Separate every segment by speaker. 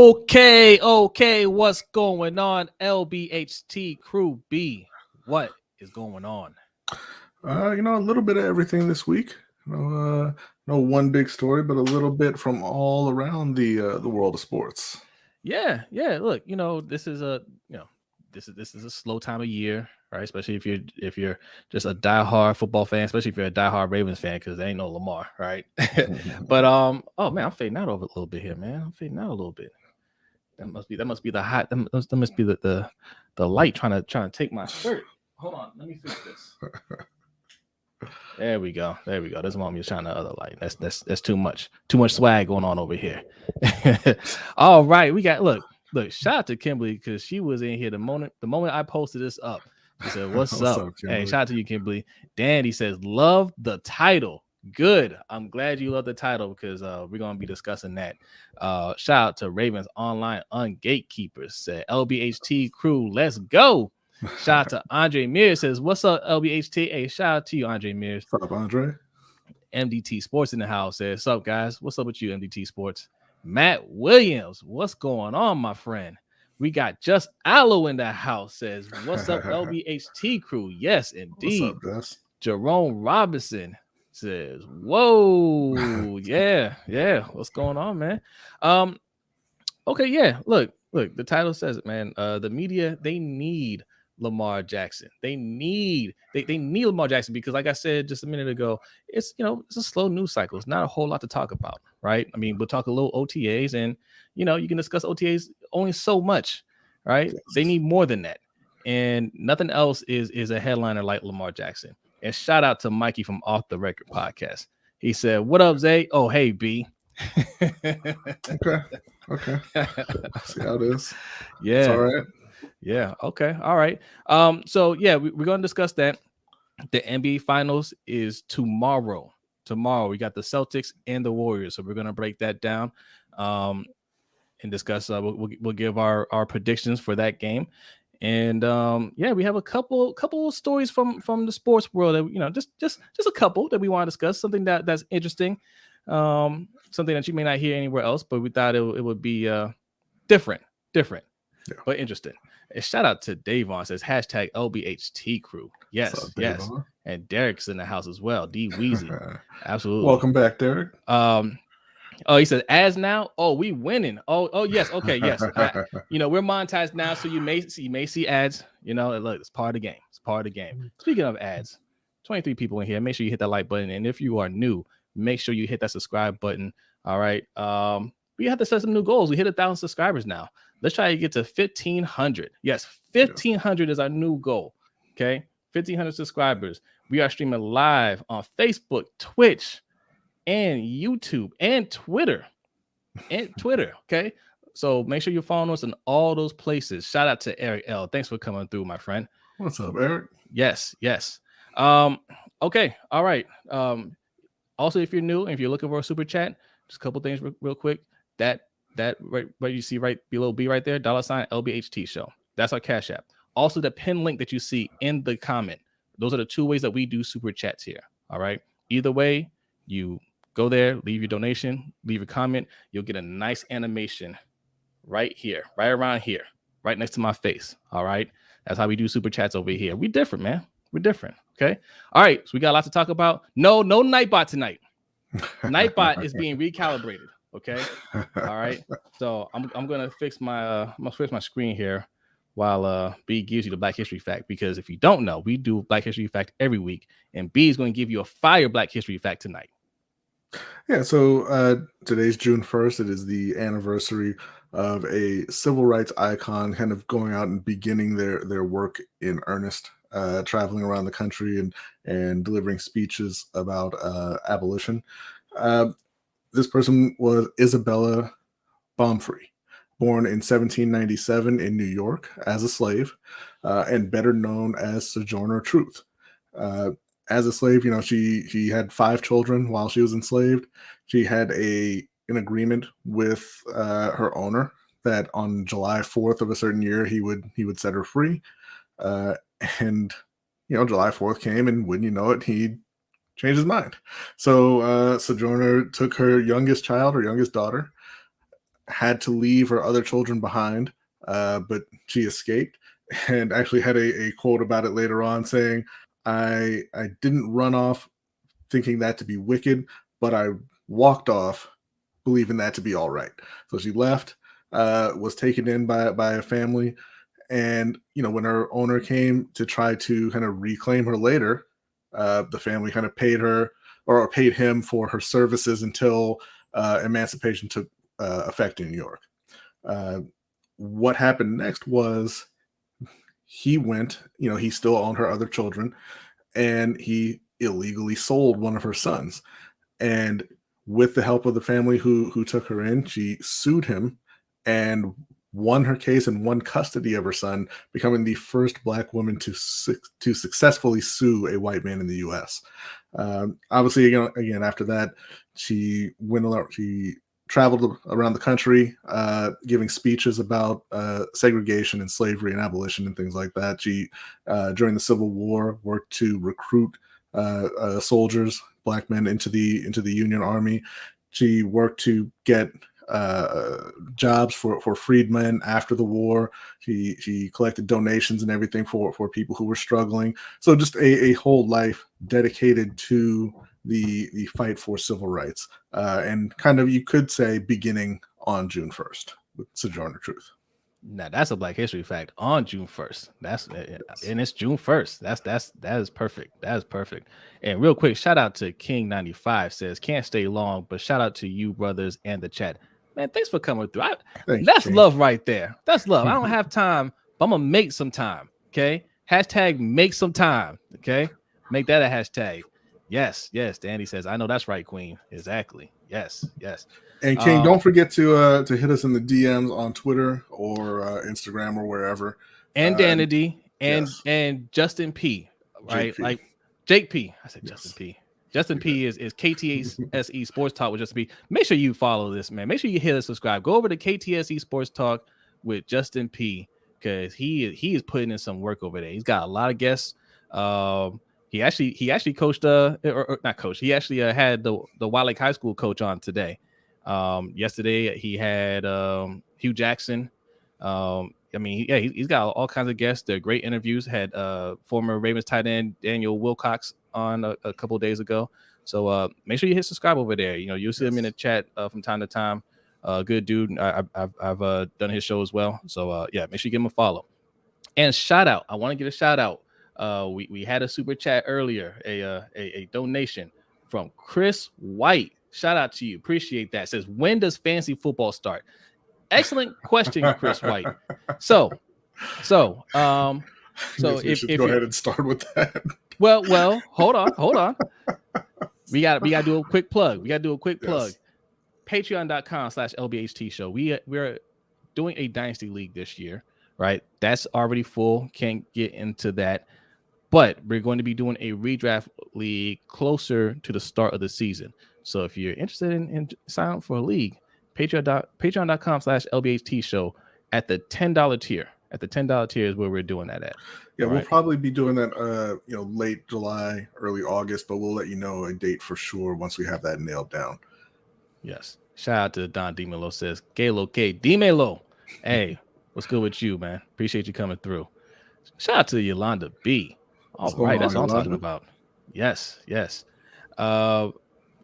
Speaker 1: Okay, what's going on, LBHT Crew B? What is going on?
Speaker 2: A little bit of everything this week. No one big story, but a little bit from all around the world of sports.
Speaker 1: Yeah. Look, this is a slow time of year, right? Especially if you're just a diehard football fan, especially if you're a diehard Ravens fan, because there ain't no Lamar, right? But oh man, I'm fading out over a little bit here, man. I'm fading out a little bit. That must be the hot. That must be the light trying to take my shirt. Hold on, let me fix this. There we go. This moment you're shining the other light. That's too much swag going on over here. All right, we got look. Shout out to Kimberly because she was in here the moment I posted this up. She said, "What's up?" Hey, shout out to you, Kimberly. Danny says, "Love the title." Good. I'm glad you love the title because we're gonna be discussing that. Shout out to Ravens Online Gatekeepers. Said LBHT Crew, let's go. Shout out to Andre Mears says, "What's up, LBHT?" Hey, shout out to you, Andre Mears.
Speaker 2: What's up, Andre?
Speaker 1: MDT Sports in the house says, "What's up, guys? What's up with you, MDT Sports?" Matt Williams, what's going on, my friend? We got Just Aloe in the house says, "What's up, LBHT Crew?" Yes, indeed.
Speaker 2: What's up, Gus? Jerome
Speaker 1: Robinson says, "Whoa, yeah. What's going on, man?" Okay, yeah. Look. The title says it, man. The media, they need Lamar Jackson. They need Lamar Jackson because, like I said just a minute ago, it's a slow news cycle. It's not a whole lot to talk about, right? I mean, we'll talk a little OTAs, and you can discuss OTAs only so much, right? Yes. They need more than that, and nothing else is a headliner like Lamar Jackson. And shout out to Mikey from Off the Record podcast. He said, "What up, Zay? Oh, hey, B."
Speaker 2: Okay. See how it is.
Speaker 1: Yeah.
Speaker 2: It's all right.
Speaker 1: Yeah. Okay. All right. So yeah, we're going to discuss that. The NBA Finals is tomorrow. We got the Celtics and the Warriors. So we're going to break that down and discuss. We'll give our predictions for that game. And we have a couple of stories from the sports world that just a couple that we want to discuss. Something that's interesting. Something that you may not hear anywhere else, but we thought it would be different, but interesting. And shout out to Davon says hashtag LBHT Crew. Yes. And Derek's in the house as well. D Weezy. Absolutely.
Speaker 2: Welcome back, Derek.
Speaker 1: He says as now. Oh, we winning. Oh yes. Okay. Yes. We're monetized now, so you may see ads. Look, it's part of the game. Speaking of ads, 23 people in here. Make sure you hit that like button, and if you are new, make sure you hit that subscribe button. All right. We have to set some new goals. We hit 1,000 subscribers now. Let's try to get to 1,500. Yes, 1,500 is our new goal. Okay, 1,500 subscribers. We are streaming live on Facebook, Twitch, and YouTube, and Twitter. Okay, so make sure you're following us in all those places. Shout out to Eric L. Thanks for coming through, my friend.
Speaker 2: What's up, Eric?
Speaker 1: Yes. Okay. All right. Also, if you're new and if you're looking for a super chat, just a couple things real quick. That right you see right below B right there, $ LBHT Show. That's our Cash App. Also, the pin link that you see in the comment. Those are the two ways that we do super chats here. All right. Either way, you go there, leave your donation, leave a comment. You'll get a nice animation right here, right around here, right next to my face. All right. That's how we do super chats over here. We different, man. We're different. Okay. All right. So we got a lot to talk about. No Nightbot tonight. Nightbot is being recalibrated. Okay. All right. So I'm gonna fix my screen here while B gives you the Black History Fact, because if you don't know, we do Black History Fact every week, and B is going to give you a fire Black History Fact tonight.
Speaker 2: Yeah. So today's June 1st. It is the anniversary of a civil rights icon kind of going out and beginning their work in earnest, traveling around the country and delivering speeches about abolition. This person was Isabella Baumfree, born in 1797 in New York as a slave, and better known as Sojourner Truth. As a slave, she had 5 children while she was enslaved. She had an agreement with her owner that on July 4th of a certain year he would set her free. And July 4th came, and wouldn't you know it, he changed his mind. So Sojourner took her youngest daughter, had to leave her other children behind, but she escaped, and actually had a quote about it later on saying, I didn't run off thinking that to be wicked, but I walked off believing that to be all right. So she left, was taken in by a family, and when her owner came to try to kind of reclaim her later, the family kind of paid her or paid him for her services until emancipation took effect in New York. What happened next was he went, he still owned her other children, and he illegally sold one of her sons. And with the help of the family who took her in, she sued him and won her case and won custody of her son, becoming the first Black woman to successfully sue a white man in the U.S. Obviously, again, after that, she traveled around the country, giving speeches about segregation and slavery and abolition and things like that. She, during the Civil War, worked to recruit soldiers, Black men, into the Union Army. She worked to get jobs for freedmen after the war. She collected donations and everything for people who were struggling. So just a whole life dedicated to the fight for civil rights, and kind of, you could say, beginning on June 1st with Sojourner Truth.
Speaker 1: Now that's a Black History fact on June 1st. And it's June 1st. That is perfect. That is perfect. And real quick, shout out to King95 says, can't stay long, but shout out to you brothers and the chat. Man, thanks for coming through. That's love right there. That's love. I don't have time, but I'm gonna make some time. Okay. Hashtag make some time. Okay. Make that a hashtag. Yes. Danny says, I know that's right, Queen. Exactly. Yes.
Speaker 2: And King, don't forget to hit us in the DMs on Twitter or Instagram or wherever.
Speaker 1: And Danity and Justin P. Right?
Speaker 2: Jake P.
Speaker 1: Like Jake P. I said Justin
Speaker 2: Yes.
Speaker 1: P. Justin P is KTSE Sports Talk with Justin P. Make sure you follow this, man. Make sure you hit and subscribe. Go over to KTSE Sports Talk with Justin P. because he is putting in some work over there. He's got a lot of guests. He actually coached or not coached. He actually had the Wild Lake High School coach on today. Yesterday he had Hugh Jackson. He's got all kinds of guests. They're great interviews. Had former Ravens tight end Daniel Wilcox on a couple of days ago. So make sure you hit subscribe over there. You know, you'll see him in the chat from time to time. Good dude. I've done his show as well. So make sure you give him a follow. And shout out. I want to give a shout out. We had a super chat earlier, a donation from Chris White. Shout out to you. Appreciate that. It says, when does fantasy football start? Excellent question, Chris White. So
Speaker 2: if you go ahead and start with that.
Speaker 1: Well, hold on. We got to do a quick plug.
Speaker 2: Yes.
Speaker 1: Patreon.com/LBHT Show. We're doing a dynasty league this year, right? That's already full. Can't get into that. But we're going to be doing a redraft league closer to the start of the season. So if you're interested in signing up for a league, patreon.com/LBHT Show at the $10 tier. At the $10 tier is where we're doing that at.
Speaker 2: Yeah, we'll probably be doing that late July, early August, but we'll let you know a date for sure once we have that nailed down.
Speaker 1: Yes. Shout out to Don DiMelo says, Galo K. DiMelo. Hey, what's good with you, man? Appreciate you coming through. Shout out to Yolanda B. All right, that's what I'm talking about. Yes.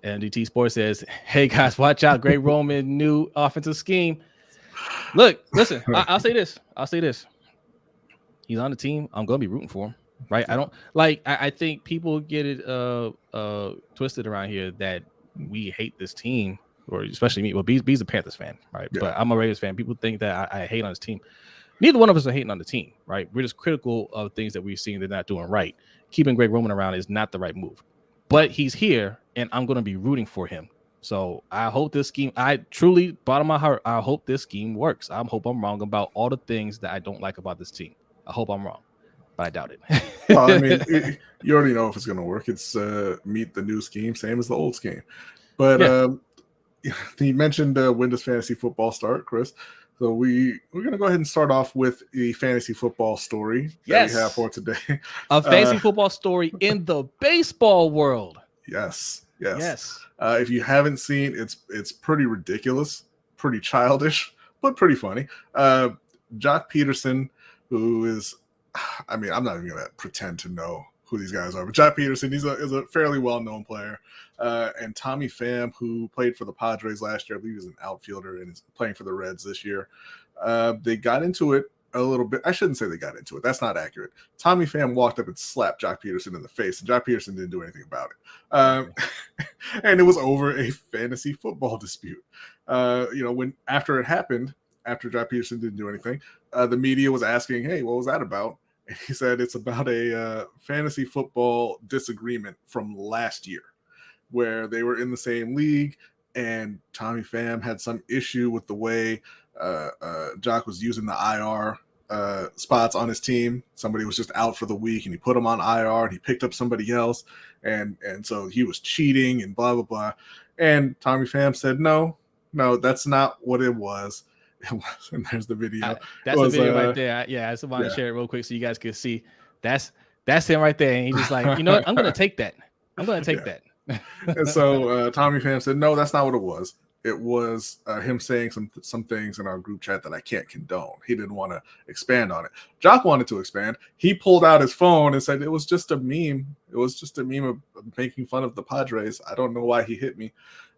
Speaker 1: MDT Sports says, hey guys, watch out. Great Roman new offensive scheme. Look, listen, I'll say this. He's on the team. I'm gonna be rooting for him. Right. I think people get it twisted around here that we hate this team, or especially me. Well, B's a Panthers fan, right? Yeah. But I'm a Ravens fan. People think that I hate on this team. Neither one of us are hating on the team, right? We're just critical of things that we've seen they're not doing right. Keeping Greg Roman around is not the right move. But he's here, and I'm going to be rooting for him. So I hope this scheme, I truly, bottom of my heart, I hope this scheme works. I hope I'm wrong about all the things that I don't like about this team. I hope I'm wrong, but I doubt it.
Speaker 2: Well, I mean, you already know if it's going to work. It's meet the new scheme, same as the old scheme. But he mentioned when does fantasy football start, Chris? So we're going to go ahead and start off with the fantasy football story that we have for today.
Speaker 1: A fantasy football story in the baseball world.
Speaker 2: Yes. If you haven't seen, it's pretty ridiculous. pretty childish, but pretty funny. Jock Peterson, who is, I mean, I'm not even going to pretend to know who these guys are, but Jock Peterson, is a fairly well-known player. And Tommy Pham, who played for the Padres last year, I believe he's an outfielder and is playing for the Reds this year. They got into it a little bit. I shouldn't say they got into it. That's not accurate. Tommy Pham walked up and slapped Jock Peterson in the face, and Jock Peterson didn't do anything about it. And it was over a fantasy football dispute. When after it happened, after Jock Peterson didn't do anything, the media was asking, hey, what was that about? And he said it's about a fantasy football disagreement from last year where they were in the same league and Tommy Pham had some issue with the way Jock was using the IR spots on his team. Somebody was just out for the week and he put him on IR and he picked up somebody else. And so he was cheating and blah, blah, blah. And Tommy Pham said, no, that's not what it was. And there's the video.
Speaker 1: That's the video right there. I just want to share it real quick so you guys can see. That's him right there. And he's just like, you know what? I'm going to take that. that.
Speaker 2: And so Tommy Pham said, no, that's not what it was. It was him saying some things in our group chat that I can't condone. He didn't want to expand on it. Jock wanted to expand. He pulled out his phone and said, it was just a meme. It was just a meme of making fun of the Padres. I don't know why he hit me.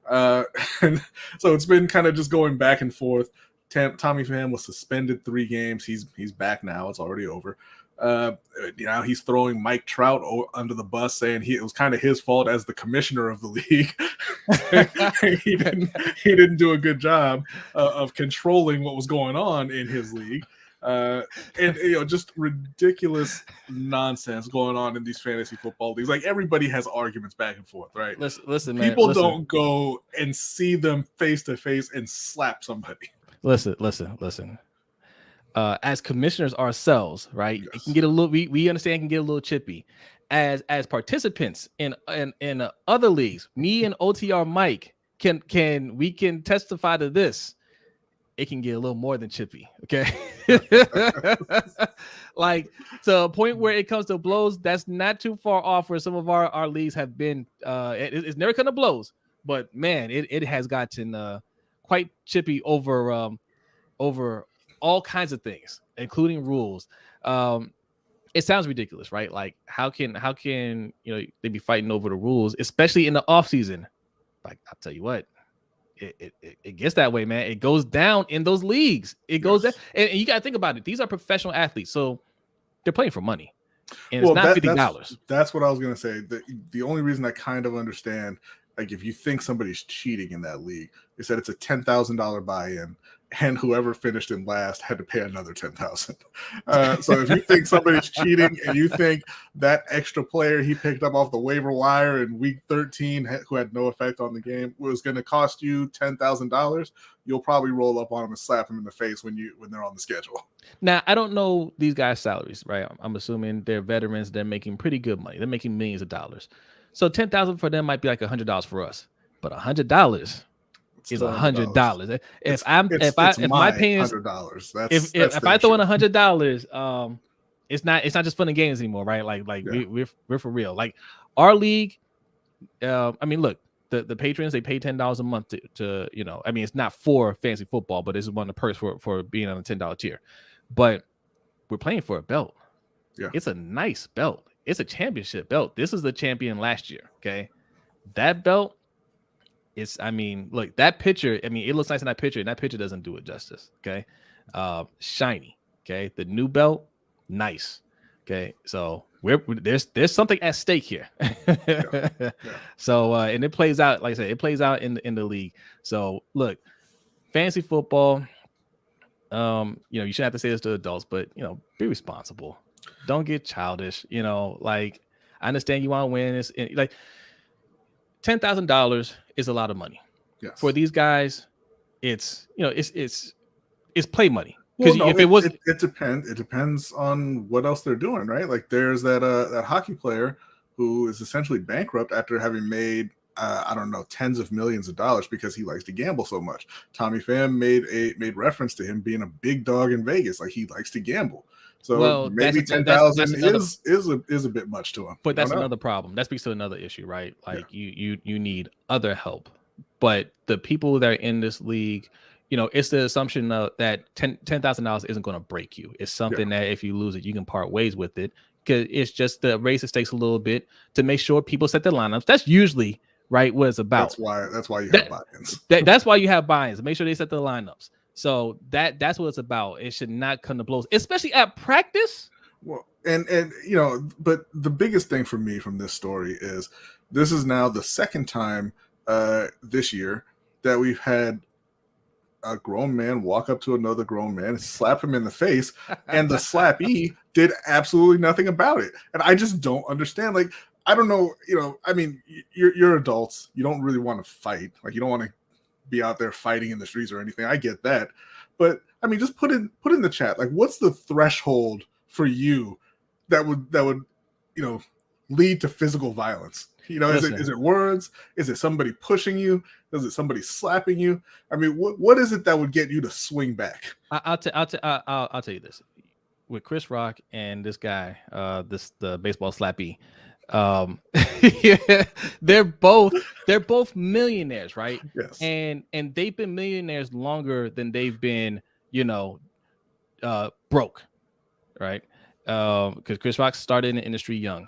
Speaker 2: And so it's been kind of just going back and forth. Tommy Pham was suspended 3 games. He's back now. It's already over. He's throwing Mike Trout under the bus, saying it was kind of his fault as the commissioner of the league. he didn't do a good job of controlling what was going on in his league. Just ridiculous nonsense going on in these fantasy football leagues. Like everybody has arguments back and forth, right?
Speaker 1: Listen,
Speaker 2: people
Speaker 1: man,
Speaker 2: don't go and see them face to face and slap somebody.
Speaker 1: Listen. As commissioners ourselves, right?
Speaker 2: Yes.
Speaker 1: It can get a little. We understand it can get a little chippy. As participants in other leagues, me and OTR Mike can testify to this. It can get a little more than chippy, okay? Like to a point where it comes to blows, that's not too far off where some of our leagues have been. It's never come to blows, but man, it has gotten quite chippy over all kinds of things, including rules. It sounds ridiculous, right? Like how can they be fighting over the rules, especially in the offseason? Like I'll tell you what, it gets that way, man. It goes down in those leagues. It goes down, and you got to think about it. These are professional athletes, so they're playing for money, and it's not $50.
Speaker 2: That's what I was gonna say. The only reason I kind of understand, like if you think somebody's cheating in that league, is that it's a $10,000 buy-in, and whoever finished in last had to pay another $10,000. So if you think somebody's cheating and you think that extra player he picked up off the waiver wire in week 13 who had no effect on the game was going to cost you $10,000, you'll probably roll up on him and slap him in the face when they're on the schedule.
Speaker 1: Now, I don't know these guys' salaries, right? I'm assuming they're veterans. They're making pretty good money. They're making millions of dollars. So $10,000 for them might be like $100 for us, but $100 is $100. If my opinion is
Speaker 2: $100,
Speaker 1: if I throw in $100, it's not just fun and games anymore, right? Like we're for real. Like our league, I mean, look, the patrons, they pay $10 a month to I mean, it's not for fantasy football, but this is one of the perks for being on a $10 tier. But we're playing for a belt. Yeah, it's a nice belt. It's a championship belt. This is the champion last year. Okay, that belt. I mean, look, that picture, I mean, it looks nice in that picture, and that picture doesn't do it justice. Okay. Shiny. Okay. The new belt, nice. Okay. So there's something at stake here. Yeah. So and it plays out, like I said, it plays out in the league. So look, fantasy football, you shouldn't have to say this to adults, but be responsible. Don't get childish. Like I understand you want to win this, like $10,000 is a lot of money. Yes. For these guys, it's play money. Because
Speaker 2: it depends on what else they're doing, right? Like there's that hockey player who is essentially bankrupt after having made I don't know, tens of millions of dollars because he likes to gamble so much. Tommy Pham made reference to him being a big dog in Vegas, like he likes to gamble. So maybe 10,000 is a bit much to him.
Speaker 1: But that's another problem. That speaks to another issue, right? Like you need other help. But the people that are in this league, it's the assumption that $10,000 isn't going to break you. It's something that if you lose it, you can part ways with it, because it's just the raise the stakes a little bit to make sure people set their lineups. That's usually what it's about.
Speaker 2: That's why you have buy-ins.
Speaker 1: That's why you have buy-ins. Make sure they set their lineups. So that's what it's about. It should not come to blows, especially at practice.
Speaker 2: Well, and but the biggest thing for me from this story is this is now the second time this year that we've had a grown man walk up to another grown man and slap him in the face, and the slappee did absolutely nothing about it. And I just don't understand. Like, I don't know, I mean, you're adults. You don't really want to fight. Like, you don't want to be out there fighting in the streets or anything. I get that. But I mean, just put in the chat, like, what's the threshold for you that would lead to physical violence? Is it words? Is it somebody pushing you? Is it somebody slapping you? I mean, what is it that would get you to swing back?
Speaker 1: I'll tell you this. With Chris Rock and this guy, the baseball slappee, they're both millionaires, right?
Speaker 2: Yes.
Speaker 1: And they've been millionaires longer than they've been, broke, right? Because Chris Rock started in the industry young.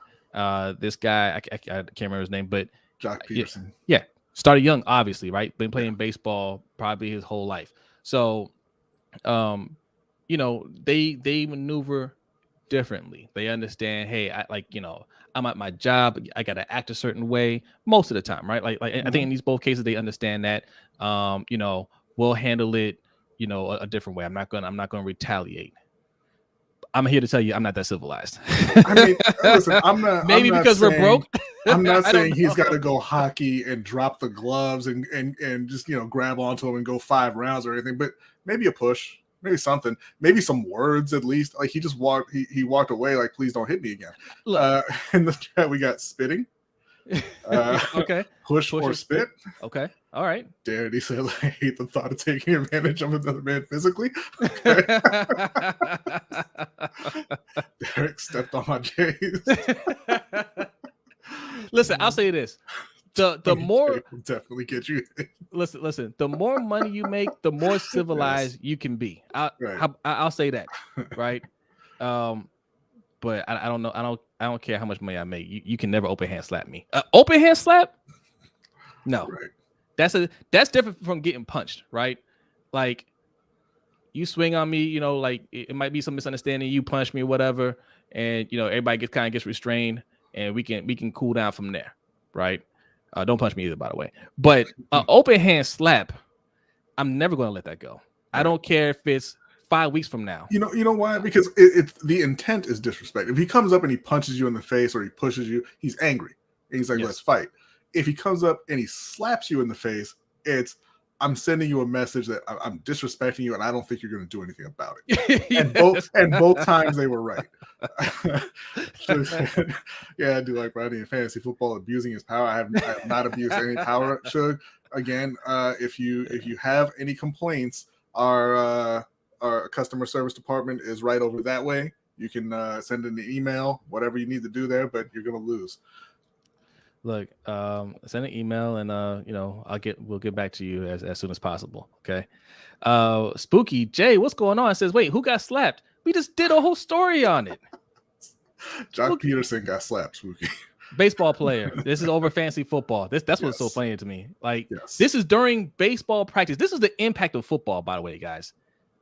Speaker 1: This guy, I can't remember his name, but
Speaker 2: Jock Peterson.
Speaker 1: Yeah, started young, obviously, right? Been playing baseball probably his whole life. So, they maneuver differently. They understand, hey, I'm at my job. I got to act a certain way most of the time, right? Like I think in these both cases, they understand that, we'll handle it, a different way. I'm not gonna retaliate. I'm here to tell you, I'm not that civilized.
Speaker 2: I mean, listen,
Speaker 1: maybe because we're broke.
Speaker 2: I'm not saying he's got to go hockey and drop the gloves and just grab onto him and go 5 rounds or anything, but maybe a push, maybe something, maybe some words at least. Like, he just walked, he walked away like, please don't hit me again. In the chat we got spitting.
Speaker 1: Okay.
Speaker 2: Push or spit.
Speaker 1: Okay. All right.
Speaker 2: Darity said, I hate the thought of taking advantage of another man physically. Okay. Derek stepped on my J's.
Speaker 1: Listen, I'll say this. The more
Speaker 2: definitely get you.
Speaker 1: Listen. The more money you make, the more civilized you can be. I'll say that, right? But I don't know. I don't care how much money I make. You can never open hand slap me. Open hand slap? No.
Speaker 2: Right.
Speaker 1: That's different from getting punched, right? Like, you swing on me, like it might be some misunderstanding. You punch me, whatever, and everybody gets restrained, and we can cool down from there, right? Don't punch me either, by the way. But open hand slap, I'm never going to let that go. I don't care if it's 5 weeks from now.
Speaker 2: You know why? Because it's the intent is disrespect. If he comes up and he punches you in the face or he pushes you, he's angry. And he's like, let's fight. If he comes up and he slaps you in the face, it's, I'm sending you a message that I'm disrespecting you and I don't think you're going to do anything about it. And both times they were right. Yeah, I do like Brodny in fantasy football abusing his power. I have not abused any power. Shug, again, if you have any complaints, our customer service department is right over that way. You can send in the email, whatever you need to do there, but you're going to lose.
Speaker 1: Look, send an email and we'll get back to you as soon as possible. Okay. Spooky Jay, what's going on? It says, wait, who got slapped? We just did a whole story on it.
Speaker 2: Jock Peterson got slapped, Spooky.
Speaker 1: Baseball player. This is over fantasy football. That's what's so funny to me. Like, this is during baseball practice. This is the impact of football, by the way, guys.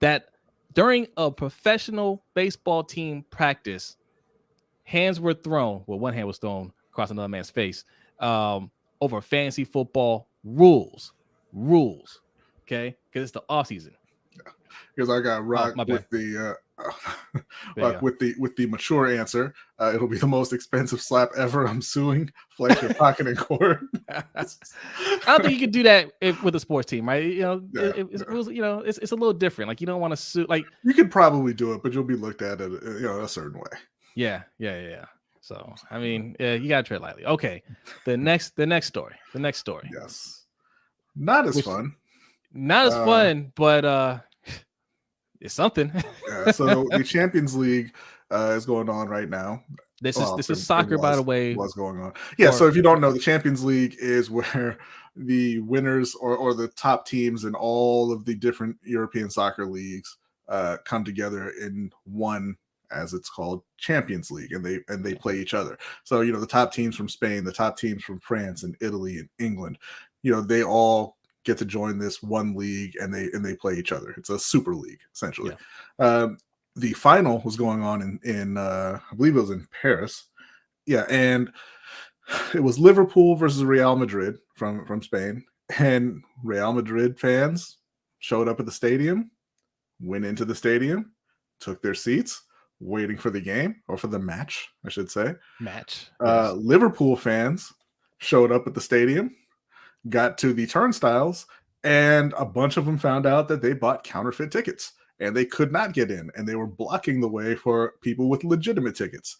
Speaker 1: That during a professional baseball team practice, hands were thrown. Well, one hand was thrown across another man's face over fantasy football rules. Okay, because it's the offseason.
Speaker 2: Yeah, because I got rocked with the with the mature answer. It'll be the most expensive slap ever. I'm suing. Flex your pocket in court.
Speaker 1: I don't think you could do that with a sports team, right? It's a little different. Like, you don't want to sue. Like,
Speaker 2: you could probably do it, but you'll be looked at a certain way.
Speaker 1: Yeah. So, I mean, you gotta tread lightly. Okay, the next story.
Speaker 2: Yes, not as fun,
Speaker 1: but it's something.
Speaker 2: Yeah, so the Champions League is going on right now.
Speaker 1: This
Speaker 2: Well,
Speaker 1: is
Speaker 2: it
Speaker 1: soccer, by the way.
Speaker 2: was going on. Yeah. So if you don't know, the Champions League is where the winners or the top teams in all of the different European soccer leagues come together in one, as it's called, Champions League, and they play each other. So the top teams from Spain, the top teams from France and Italy and England, they all get to join this one league, and they play each other. It's a super league essentially.
Speaker 1: Yeah.
Speaker 2: The final was going on in I believe it was in Paris. Yeah, and it was Liverpool versus Real Madrid from Spain, and Real Madrid fans showed up at the stadium, went into the stadium, took their seats, waiting for the game, or for the match, I should say.
Speaker 1: Match. Yes.
Speaker 2: Liverpool fans showed up at the stadium, got to the turnstiles, and a bunch of them found out that they bought counterfeit tickets, and they could not get in, and they were blocking the way for people with legitimate tickets.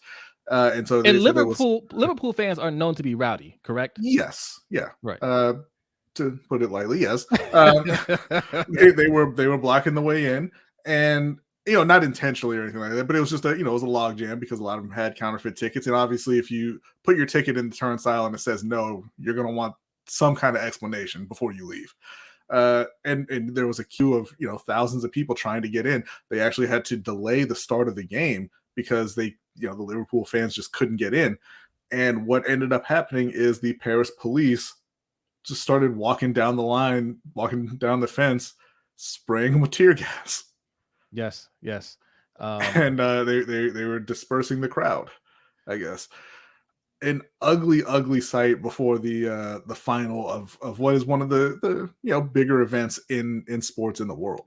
Speaker 2: And so
Speaker 1: Liverpool fans are known to be rowdy, correct?
Speaker 2: Yes. Yeah.
Speaker 1: Right.
Speaker 2: To put it lightly, yes. They were blocking the way in, and not intentionally or anything like that, but it was just it was a log jam because a lot of them had counterfeit tickets, and obviously if you put your ticket in the turnstile and it says no, you're going to want some kind of explanation before you leave. And there was a queue of thousands of people trying to get in. They actually had to delay the start of the game because the Liverpool fans just couldn't get in. And what ended up happening is the Paris police just started walking down the fence, spraying them with tear gas.
Speaker 1: Yes.
Speaker 2: And they were dispersing the crowd, I guess. An ugly sight before the final of what is one of the bigger events in sports in the world.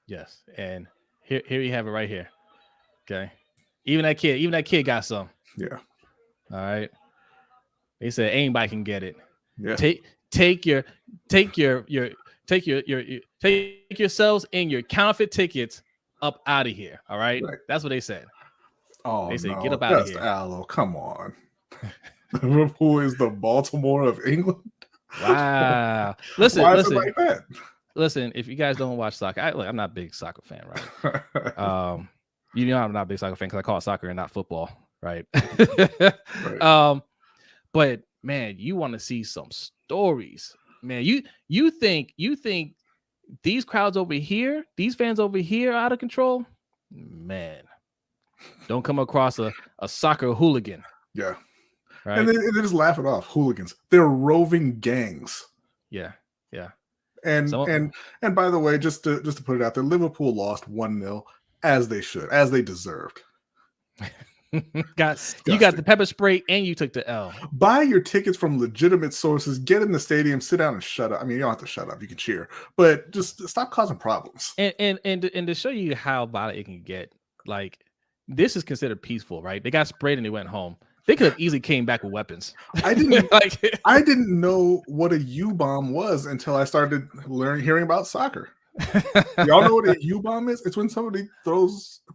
Speaker 1: Yes, and here you have it right here. Okay, even that kid got some.
Speaker 2: Yeah.
Speaker 1: All right. They said anybody can get it.
Speaker 2: Yeah.
Speaker 1: Take yourselves and your counterfeit tickets up out of here. All right. That's what they said.
Speaker 2: Oh,
Speaker 1: they said,
Speaker 2: no,
Speaker 1: get up out of here.
Speaker 2: Aloe, come on. Liverpool is the Baltimore of England.
Speaker 1: Wow. Listen,
Speaker 2: Why is it like that?
Speaker 1: Listen, if you guys don't watch soccer, I'm not a big soccer fan, right? I'm not a big soccer fan because I call it soccer and not football, right? Right. But man, you want to see some stories, man. You think these crowds over here, these fans over here, are out of control, man. Don't come across a soccer hooligan.
Speaker 2: Yeah.
Speaker 1: Right.
Speaker 2: And they just laugh it off. Hooligans. They're roving gangs.
Speaker 1: Yeah.
Speaker 2: And by the way, just to put it out there, Liverpool lost 1-0 as they should, as they deserved.
Speaker 1: You got the pepper spray and you took the L.
Speaker 2: Buy your tickets from legitimate sources. Get in the stadium, sit down and shut up. I mean, you don't have to shut up. You can cheer, but just stop causing problems.
Speaker 1: And to show you how violent it can get, like, this is considered peaceful, right? They got sprayed and they went home. They could have easily came back with weapons.
Speaker 2: I didn't I didn't know what a U-bomb was until I started hearing about soccer. Y'all know what a U-bomb is? It's when somebody throws a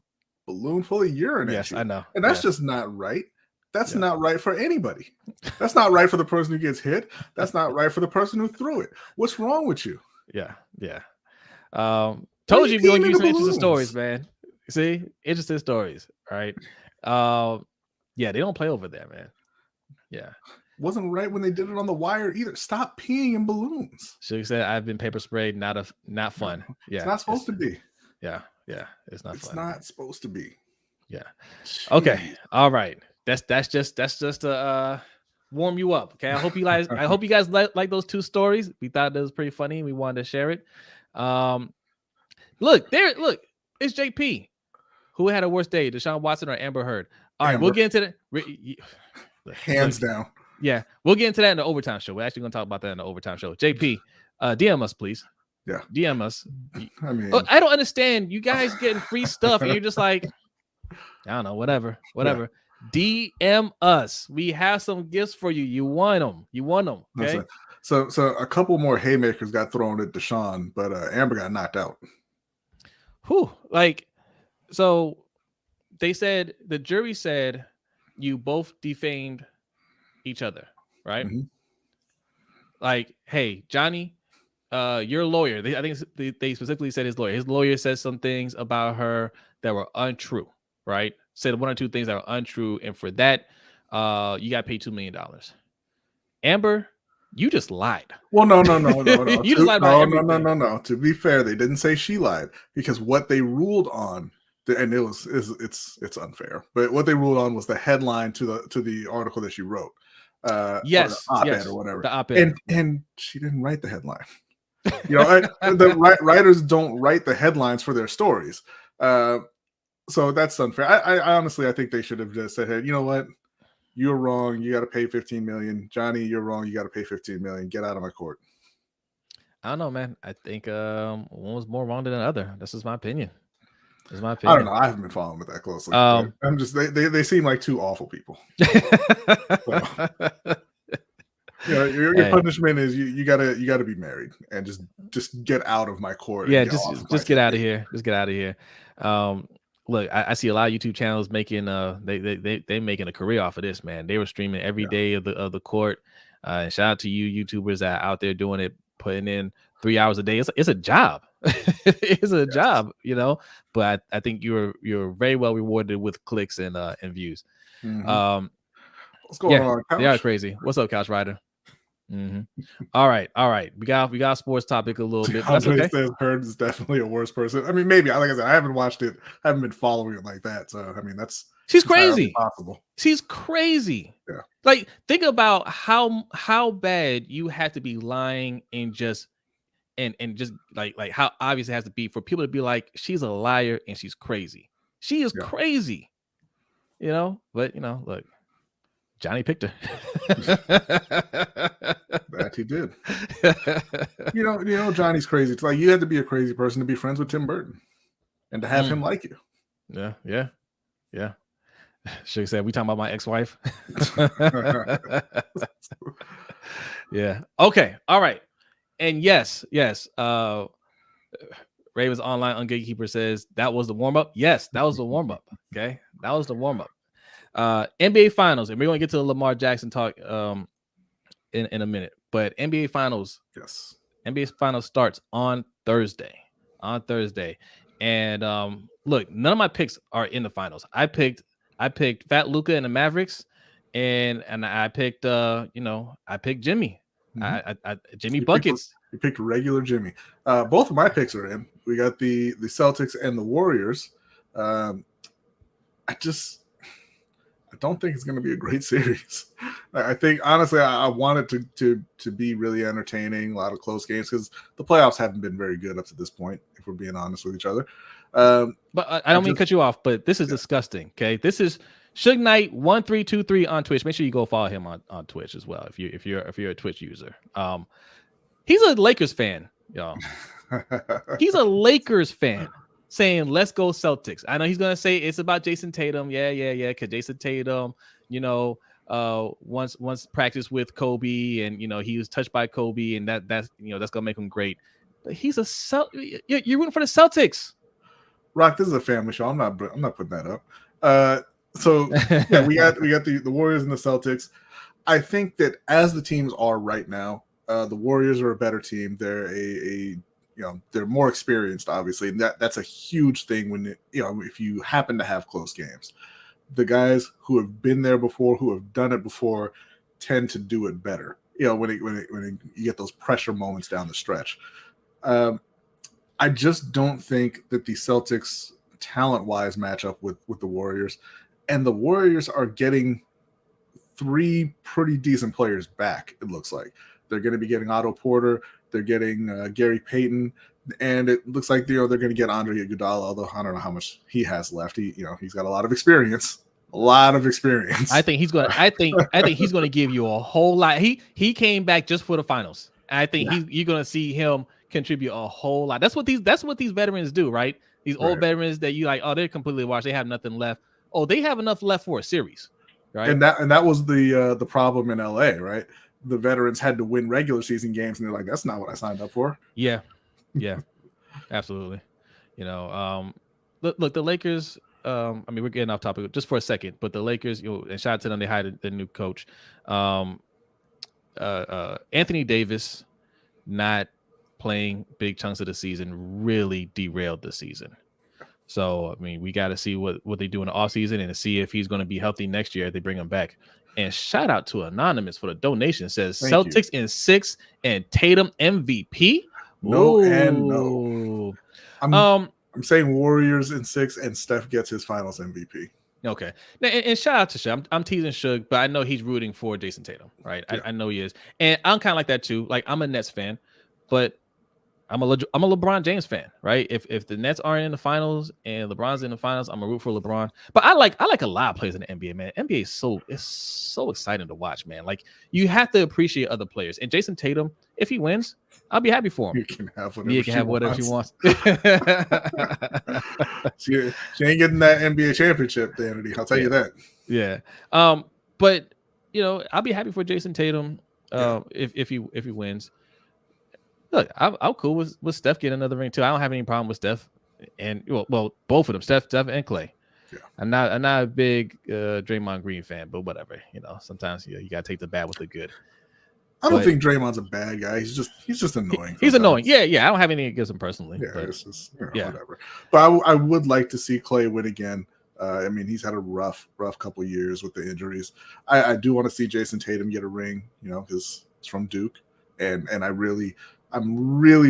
Speaker 2: balloon full of urine at you.
Speaker 1: I know.
Speaker 2: And that's just not right. That's not right for anybody. That's not right for the person who gets hit. That's not right for the person who threw it. What's wrong with you?
Speaker 1: Yeah. Told you we're going to give you some interesting stories, man. See? Interesting stories, right? Yeah, they don't play over there, man. Yeah.
Speaker 2: Wasn't right when they did it on the wire either. Stop peeing in balloons.
Speaker 1: She said, I've been pepper sprayed, not fun. Yeah.
Speaker 2: It's not supposed to be.
Speaker 1: Yeah. It's not fun.
Speaker 2: It's not supposed to be.
Speaker 1: Yeah. Okay. All right. That's just to warm you up. Okay. I hope you guys like those two stories. We thought that was pretty funny. We wanted to share it. Look, it's JP. Who had a worse day, Deshaun Watson or Amber Heard? All right, we'll get into that.
Speaker 2: Hands down.
Speaker 1: Yeah, we'll get into that in the overtime show. We're actually going to talk about that in the overtime show. JP, DM us, please.
Speaker 2: Yeah.
Speaker 1: DM us.
Speaker 2: I mean,
Speaker 1: I don't understand. You guys getting free stuff, and you're just like, I don't know, whatever. Yeah. DM us. We have some gifts for you. You want them. Okay.
Speaker 2: So a couple more haymakers got thrown at Deshaun, but Amber got knocked out.
Speaker 1: Whew. So they said, the jury said you both defamed each other, right?
Speaker 2: Mm-hmm.
Speaker 1: Like, hey, Johnny, your lawyer, I think they specifically said his lawyer. His lawyer said some things about her that were untrue, right? Said one or two things that are untrue, and for that, you got to pay $2 million. Amber, you just lied.
Speaker 2: Well, no.
Speaker 1: You just lied about everything.
Speaker 2: No. To be fair, they didn't say she lied, because what they ruled on, and it's unfair, but what they ruled on was the headline to the article that she wrote,
Speaker 1: Yes,
Speaker 2: or the op-ed
Speaker 1: yes,
Speaker 2: or whatever.
Speaker 1: the op-ed.
Speaker 2: And she didn't write the headline. The writers don't write the headlines for their stories, so that's unfair. I honestly, I think they should have just said, hey, you know what? You're wrong. You got to pay $15 million. Johnny, you're wrong. You got to pay $15 million. Get out of my court.
Speaker 1: I don't know, man. I think one was more wrong than the other. This is my opinion.
Speaker 2: I don't know. I haven't been following it that closely. I'm just they seem like two awful people. So, your punishment is you gotta be married and just get out of my court.
Speaker 1: Yeah, just get out of here. Just get out of here. Look, I see a lot of YouTube channels making they making a career off of this, man. They were streaming every day of the court. And shout out to you YouTubers that are out there doing it, putting in 3 hours a day. It's a job. It's a job, But I think you're very well rewarded with clicks and views.
Speaker 2: Mm-hmm. What's going on, Couch?
Speaker 1: They are crazy. What's up, Couch Rider? Mm-hmm. All right. We got a sports topic a little bit. That's okay.
Speaker 2: Says Heard is definitely a worse person. I mean, maybe, like I said, I haven't watched it. I haven't been following it like that. So I mean,
Speaker 1: she's crazy.
Speaker 2: Possible.
Speaker 1: She's crazy.
Speaker 2: Yeah.
Speaker 1: Like, think about how bad you have to be lying and just like how obvious it has to be for people to be like, she's a liar and she's crazy. She is crazy. But look. Johnny picked her.
Speaker 2: That he did. Johnny's crazy. It's like you have to be a crazy person to be friends with Tim Burton and to have him like you.
Speaker 1: Yeah. Sugar said, we talking about my ex-wife? Yeah. Okay. All right. And yes. Ravens Online Ungatekeeper says that was the warm-up. Yes, that was the warm-up. Okay. That was the warm-up. NBA Finals, and we're going to get to the Lamar Jackson talk in a minute. But NBA Finals,
Speaker 2: yes,
Speaker 1: NBA Finals starts on Thursday. And look, none of my picks are in the finals. I picked Fat Luka and the Mavericks, and I picked I picked Jimmy. Mm-hmm. Jimmy Buckets.
Speaker 2: You picked regular Jimmy. Both of my picks are in. We got the Celtics and the Warriors. I don't think it's going to be a great series. I think, honestly, I want it to be really entertaining, a lot of close games, because the playoffs haven't been very good up to this point, if we're being honest with each other.
Speaker 1: But I don't mean to cut you off, but this is disgusting, okay? This is Suge Knight 1323 on Twitch. Make sure you go follow him on Twitch as well, if you're a Twitch user. He's a Lakers fan, y'all. He's a Lakers fan. Saying, let's go Celtics. I know he's going to say it's about Jason Tatum. Yeah. Because Jason Tatum, once practiced with Kobe, and, he was touched by Kobe, and that's going to make him great. But he's you're rooting for the Celtics.
Speaker 2: Rock, this is a family show. I'm not putting that up. So yeah, we got the Warriors and the Celtics. I think that as the teams are right now, the Warriors are a better team. They're they're more experienced, obviously, and that's a huge thing when if you happen to have close games. The guys who have been there before, who have done it before, tend to do it better. When you get those pressure moments down the stretch. I just don't think that the Celtics talent-wise match up with the Warriors, and the Warriors are getting 3 pretty decent players back. It looks like they're going to be getting Otto Porter. They're getting Gary Payton, and it looks like they're going to get Andre Iguodala. Although I don't know how much he has left. He's got a lot of experience. I think he's going. I think he's going to give you a whole lot. He came back just for the finals. I think you're going to see him contribute a whole lot. That's what these veterans do, right? These old veterans that you like. Oh, they're completely washed. They have nothing left. Oh, they have enough left for a series, right? And that was the problem in LA, right? The veterans had to win regular season games, and they're like, "That's not what I signed up for."
Speaker 1: Yeah, absolutely. Look, the Lakers. I mean, we're getting off topic just for a second, but the Lakers, and shout out to them, they hired the new coach, Anthony Davis, not playing big chunks of the season really derailed the season. So, I mean, we got to see what they do in the offseason and to see if he's going to be healthy next year if they bring him back. And shout out to Anonymous for the donation. It says
Speaker 2: Thank
Speaker 1: Celtics in 6 and Tatum MVP.
Speaker 2: No and no.
Speaker 1: Ooh.
Speaker 2: I'm saying Warriors in 6 and Steph gets his finals MVP.
Speaker 1: Okay. Now, and shout out to Shug. I'm teasing Shug, but I know he's rooting for Jason Tatum, right?
Speaker 2: Yeah.
Speaker 1: I know he is. And I'm kind of like that too. Like, I'm a Nets fan, but I'm a LeBron James fan, right? If the Nets aren't in the finals and LeBron's in the finals, I'm a root for LeBron. But I like a lot of players in the NBA, man. NBA is so exciting to watch, man. Like, you have to appreciate other players. And Jason Tatum, if he wins, I'll be happy for him.
Speaker 2: You can have whatever
Speaker 1: she wants.
Speaker 2: She ain't getting that NBA championship, Danity. I'll tell you that.
Speaker 1: Yeah. But I'll be happy for Jason Tatum if he wins. Look, I'm cool with Steph getting another ring too. I don't have any problem with Steph, and well, both of them, Steph and Clay.
Speaker 2: Yeah.
Speaker 1: I'm not a big Draymond Green fan, but whatever. Sometimes you gotta take the bad with the good.
Speaker 2: I don't think Draymond's a bad guy. He's just annoying.
Speaker 1: He's annoying. Yeah. I don't have anything against him personally.
Speaker 2: Yeah,
Speaker 1: but,
Speaker 2: it's just whatever. But I would like to see Clay win again. I mean, he's had a rough couple of years with the injuries. I do want to see Jason Tatum get a ring, because it's from Duke, and I'm really,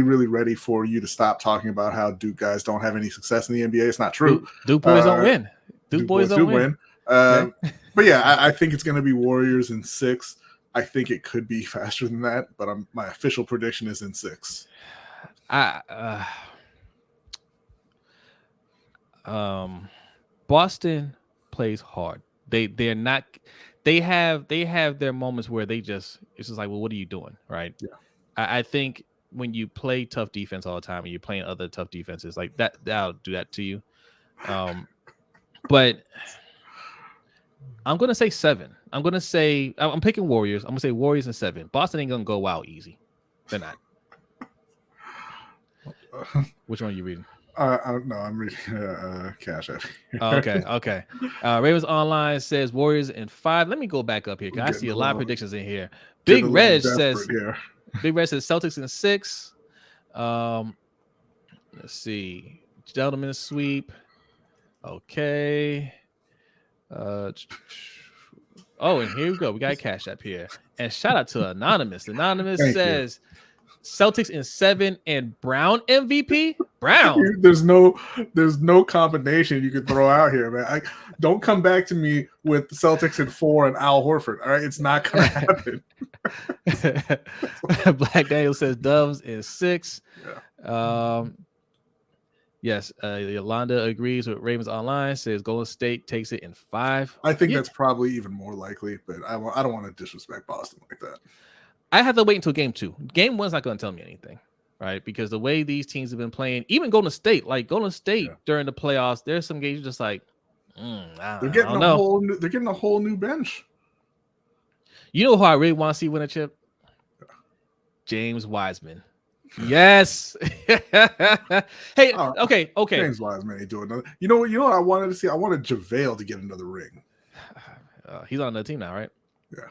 Speaker 2: really ready for you to stop talking about how Duke guys don't have any success in the NBA. It's not true.
Speaker 1: Duke boys don't win. Duke boys don't win.
Speaker 2: But yeah, I think it's going to be Warriors in 6. I think it could be faster than that, but my official prediction is in 6.
Speaker 1: Boston plays hard. They're not. They have their moments where it's just like, well, what are you doing, right?
Speaker 2: Yeah.
Speaker 1: I think when you play tough defense all the time and you're playing other tough defenses like that'll do that to you. But I'm gonna say 7. I'm picking Warriors. I'm gonna say Warriors in 7. Boston ain't gonna go out easy. They're not. Which one are you reading?
Speaker 2: No, I'm reading Cash App.
Speaker 1: Okay. Ravens Online says Warriors in 5. Let me go back up here because I see a lot of predictions in here. Big Reg says Celtics in 6. Let's see. Gentlemen sweep. Okay. And here we go. We got a Cash App here. And shout out to Anonymous. Anonymous says Celtics in 7 and Brown MVP. Brown.
Speaker 2: There's no combination you could throw out here, man. Don't come back to me with the Celtics in 4 and Al Horford. All right, it's not gonna happen.
Speaker 1: Black Daniel says Doves in 6.
Speaker 2: Yeah.
Speaker 1: Yes, Yolanda agrees with Ravens Online. Says Golden State takes it in 5.
Speaker 2: I think that's probably even more likely, but I don't want to disrespect Boston like that.
Speaker 1: I have to wait until game 2. Game 1's not going to tell me anything, right? Because the way these teams have been playing, even Golden State during the playoffs, there's some games just like,
Speaker 2: they're getting a whole new bench.
Speaker 1: You know who I really want to see win a chip? James Wiseman. Yes. Hey, okay.
Speaker 2: James Wiseman ain't doing nothing. You know what I wanted to see? I wanted JaVale to get another ring.
Speaker 1: He's on another team now, right?
Speaker 2: Yeah.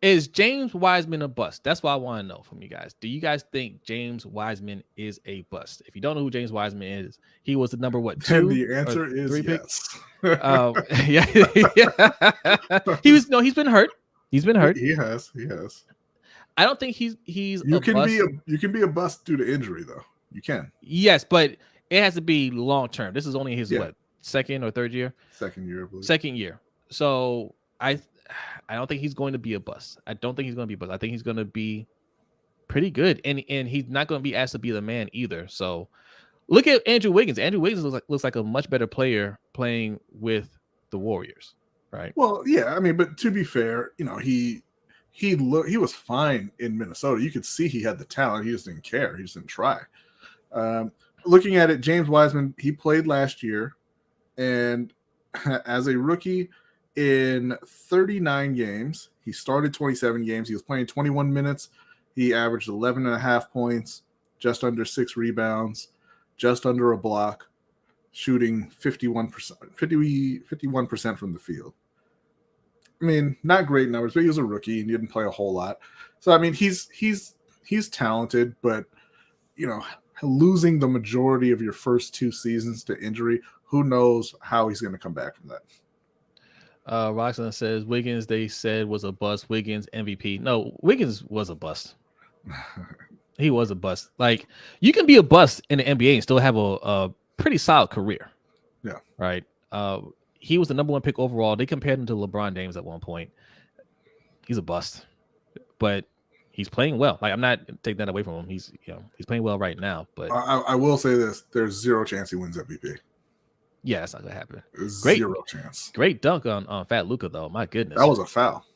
Speaker 1: Is James Wiseman a bust? That's what I want to know from you guys. Do you guys think James Wiseman is a bust? If you don't know who James Wiseman is, he was the number 2?
Speaker 2: And the answer is yes.
Speaker 1: Yeah. He's been hurt. He's been hurt.
Speaker 2: He has.
Speaker 1: I don't think he's
Speaker 2: you can be a bust due to injury though. You can.
Speaker 1: Yes, but it has to be long term. This is only his second or third year?
Speaker 2: Second year, I believe.
Speaker 1: Second year. So I don't think he's going to be a bust. I think he's going to be pretty good. And he's not going to be asked to be the man either. So look at Andrew Wiggins. Andrew Wiggins looks like a much better player playing with the Warriors, right?
Speaker 2: Well, yeah, I mean, but to be fair, he was fine in Minnesota. You could see he had the talent. He just didn't care. He just didn't try. Looking at it, James Wiseman, he played last year, and as a rookie in 39 games, he started 27 games. He was playing 21 minutes. He averaged 11.5 points, just under 6 rebounds, just under a block, shooting 51% from the field. I mean, not great numbers, but he was a rookie and didn't play a whole lot. So I mean, he's talented, but losing the majority of your first 2 seasons to injury, who knows how he's going to come back from that.
Speaker 1: Roxanne says Wiggins, they said, was a bust. Wiggins MVP. No, Wiggins was a bust. He was a bust. Like, you can be a bust in the NBA and still have a pretty solid career.
Speaker 2: Yeah.
Speaker 1: Right. He was the number 1 pick overall. They compared him to LeBron James at one point. He's a bust, but he's playing well. Like, I'm not taking that away from him. He's playing well right now. But
Speaker 2: I will say this: there's 0 chance he wins MVP.
Speaker 1: Yeah, that's not gonna happen.
Speaker 2: Zero chance.
Speaker 1: Great dunk on Fat Luka though. My goodness,
Speaker 2: that was a foul.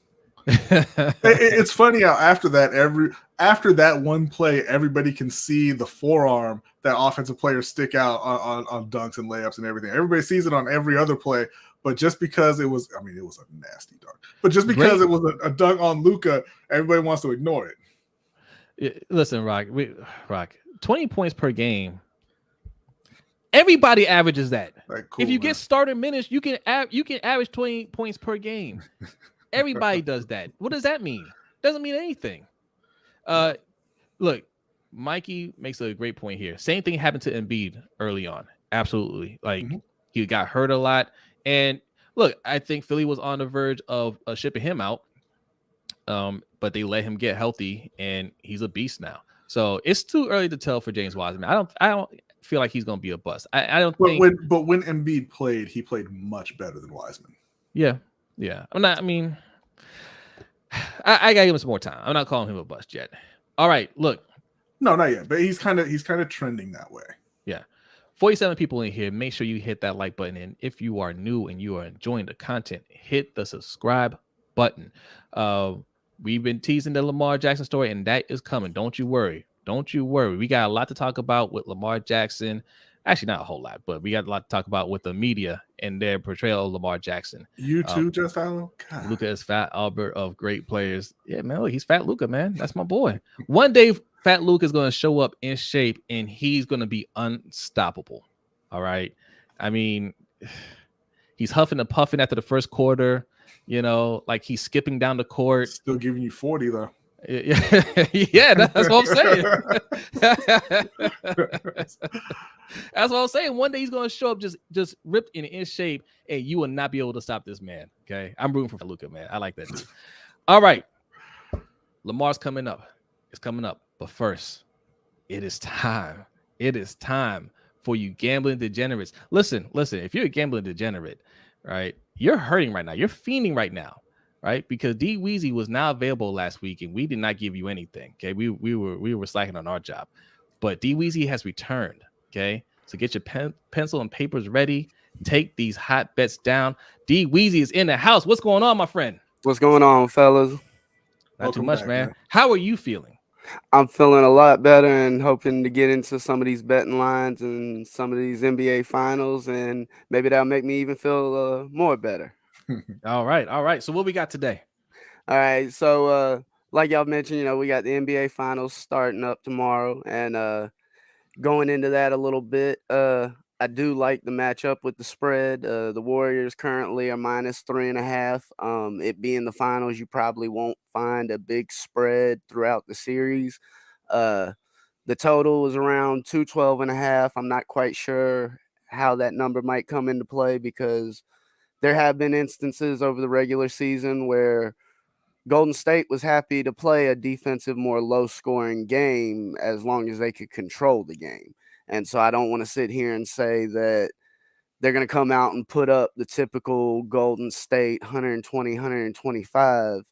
Speaker 2: It's funny how after that one play, everybody can see the forearm that offensive players stick out on dunks and layups and everything. Everybody sees it on every other play, but just because it was a nasty dunk. But just because it was a dunk on Luka, everybody wants to ignore it.
Speaker 1: Listen, Rock, 20 points per game. Everybody averages that.
Speaker 2: Like, cool,
Speaker 1: if you
Speaker 2: man.
Speaker 1: get starter minutes, you can average 20 points per game. Everybody does that. What does that mean? Doesn't mean anything. Look, Mikey makes a great point here. Same thing happened to Embiid early on. Absolutely. Like, he got hurt a lot. And look, I think Philly was on the verge of shipping him out. But they let him get healthy, and he's a beast now. So it's too early to tell for James Wiseman. I don't feel like he's going to be a bust. I don't think.
Speaker 2: But when Embiid played, he played much better than Wiseman.
Speaker 1: Yeah. I gotta give him some more time. I'm not calling him a bust yet. All right, look.
Speaker 2: No, not yet. But he's kind of trending that way.
Speaker 1: Yeah. 47 people in here. Make sure you hit that like button. And if you are new and you are enjoying the content, hit the subscribe button. We've been teasing the Lamar Jackson story, and that is coming. Don't you worry. We got a lot to talk about with Lamar Jackson. Actually, not a whole lot, but we got a lot to talk about with the media and their portrayal of Lamar Jackson.
Speaker 2: You too, Just Allen?
Speaker 1: Luka is Fat Albert of great players. Yeah, man, look, he's Fat Luka, man. That's my boy. One day, Fat Luka is going to show up in shape, and he's going to be unstoppable. All right? I mean, he's huffing and puffing after the first quarter. Like he's skipping down the court.
Speaker 2: Still giving you 40, though.
Speaker 1: Yeah, that's what I'm saying. That's what I'm saying. One day he's going to show up just ripped and in shape, and you will not be able to stop this man. Okay, I'm rooting for Luka, man. I like that dude. All right, Lamar's coming up. It's coming up, but first, it is time. It is time for you gambling degenerates. Listen. If you're a gambling degenerate, right, you're hurting right now. You're fiending right now. Right, because D Weezy was now available last week, and we did not give you anything. Okay, we were slacking on our job, but D Weezy has returned. Okay, so get your pencil and papers ready. Take these hot bets down. D Weezy is in the house. What's going on, my friend?
Speaker 3: What's going on, fellas?
Speaker 1: Not too much, man. How are you feeling?
Speaker 3: I'm feeling a lot better and hoping to get into some of these betting lines and some of these NBA finals, and maybe that'll make me even feel more better.
Speaker 1: All right. So what we got today?
Speaker 3: All right. So like y'all mentioned, we got the NBA finals starting up tomorrow, and going into that a little bit, I do like the matchup with the spread. The Warriors currently are -3.5. It being the finals, you probably won't find a big spread throughout the series. The total is around 212.5. I'm not quite sure how that number might come into play, because there have been instances over the regular season where Golden State was happy to play a defensive, more low-scoring game as long as they could control the game. And so I don't want to sit here and say that they're going to come out and put up the typical Golden State 120, 125,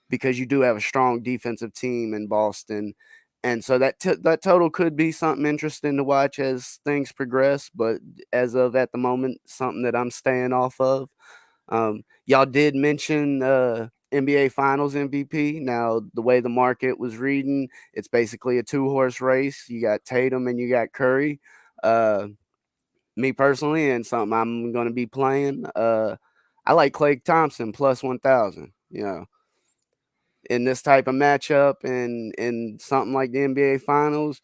Speaker 3: because you do have a strong defensive team in Boston. And so that total could be something interesting to watch as things progress. But as of at the moment, something that I'm staying off of. Y'all did mention NBA Finals MVP. Now, the way the market was reading, it's basically a 2-horse race. You got Tatum and you got Curry. Me personally, and something I'm going to be playing, I like Klay Thompson plus 1,000, in this type of matchup and in something like the NBA Finals.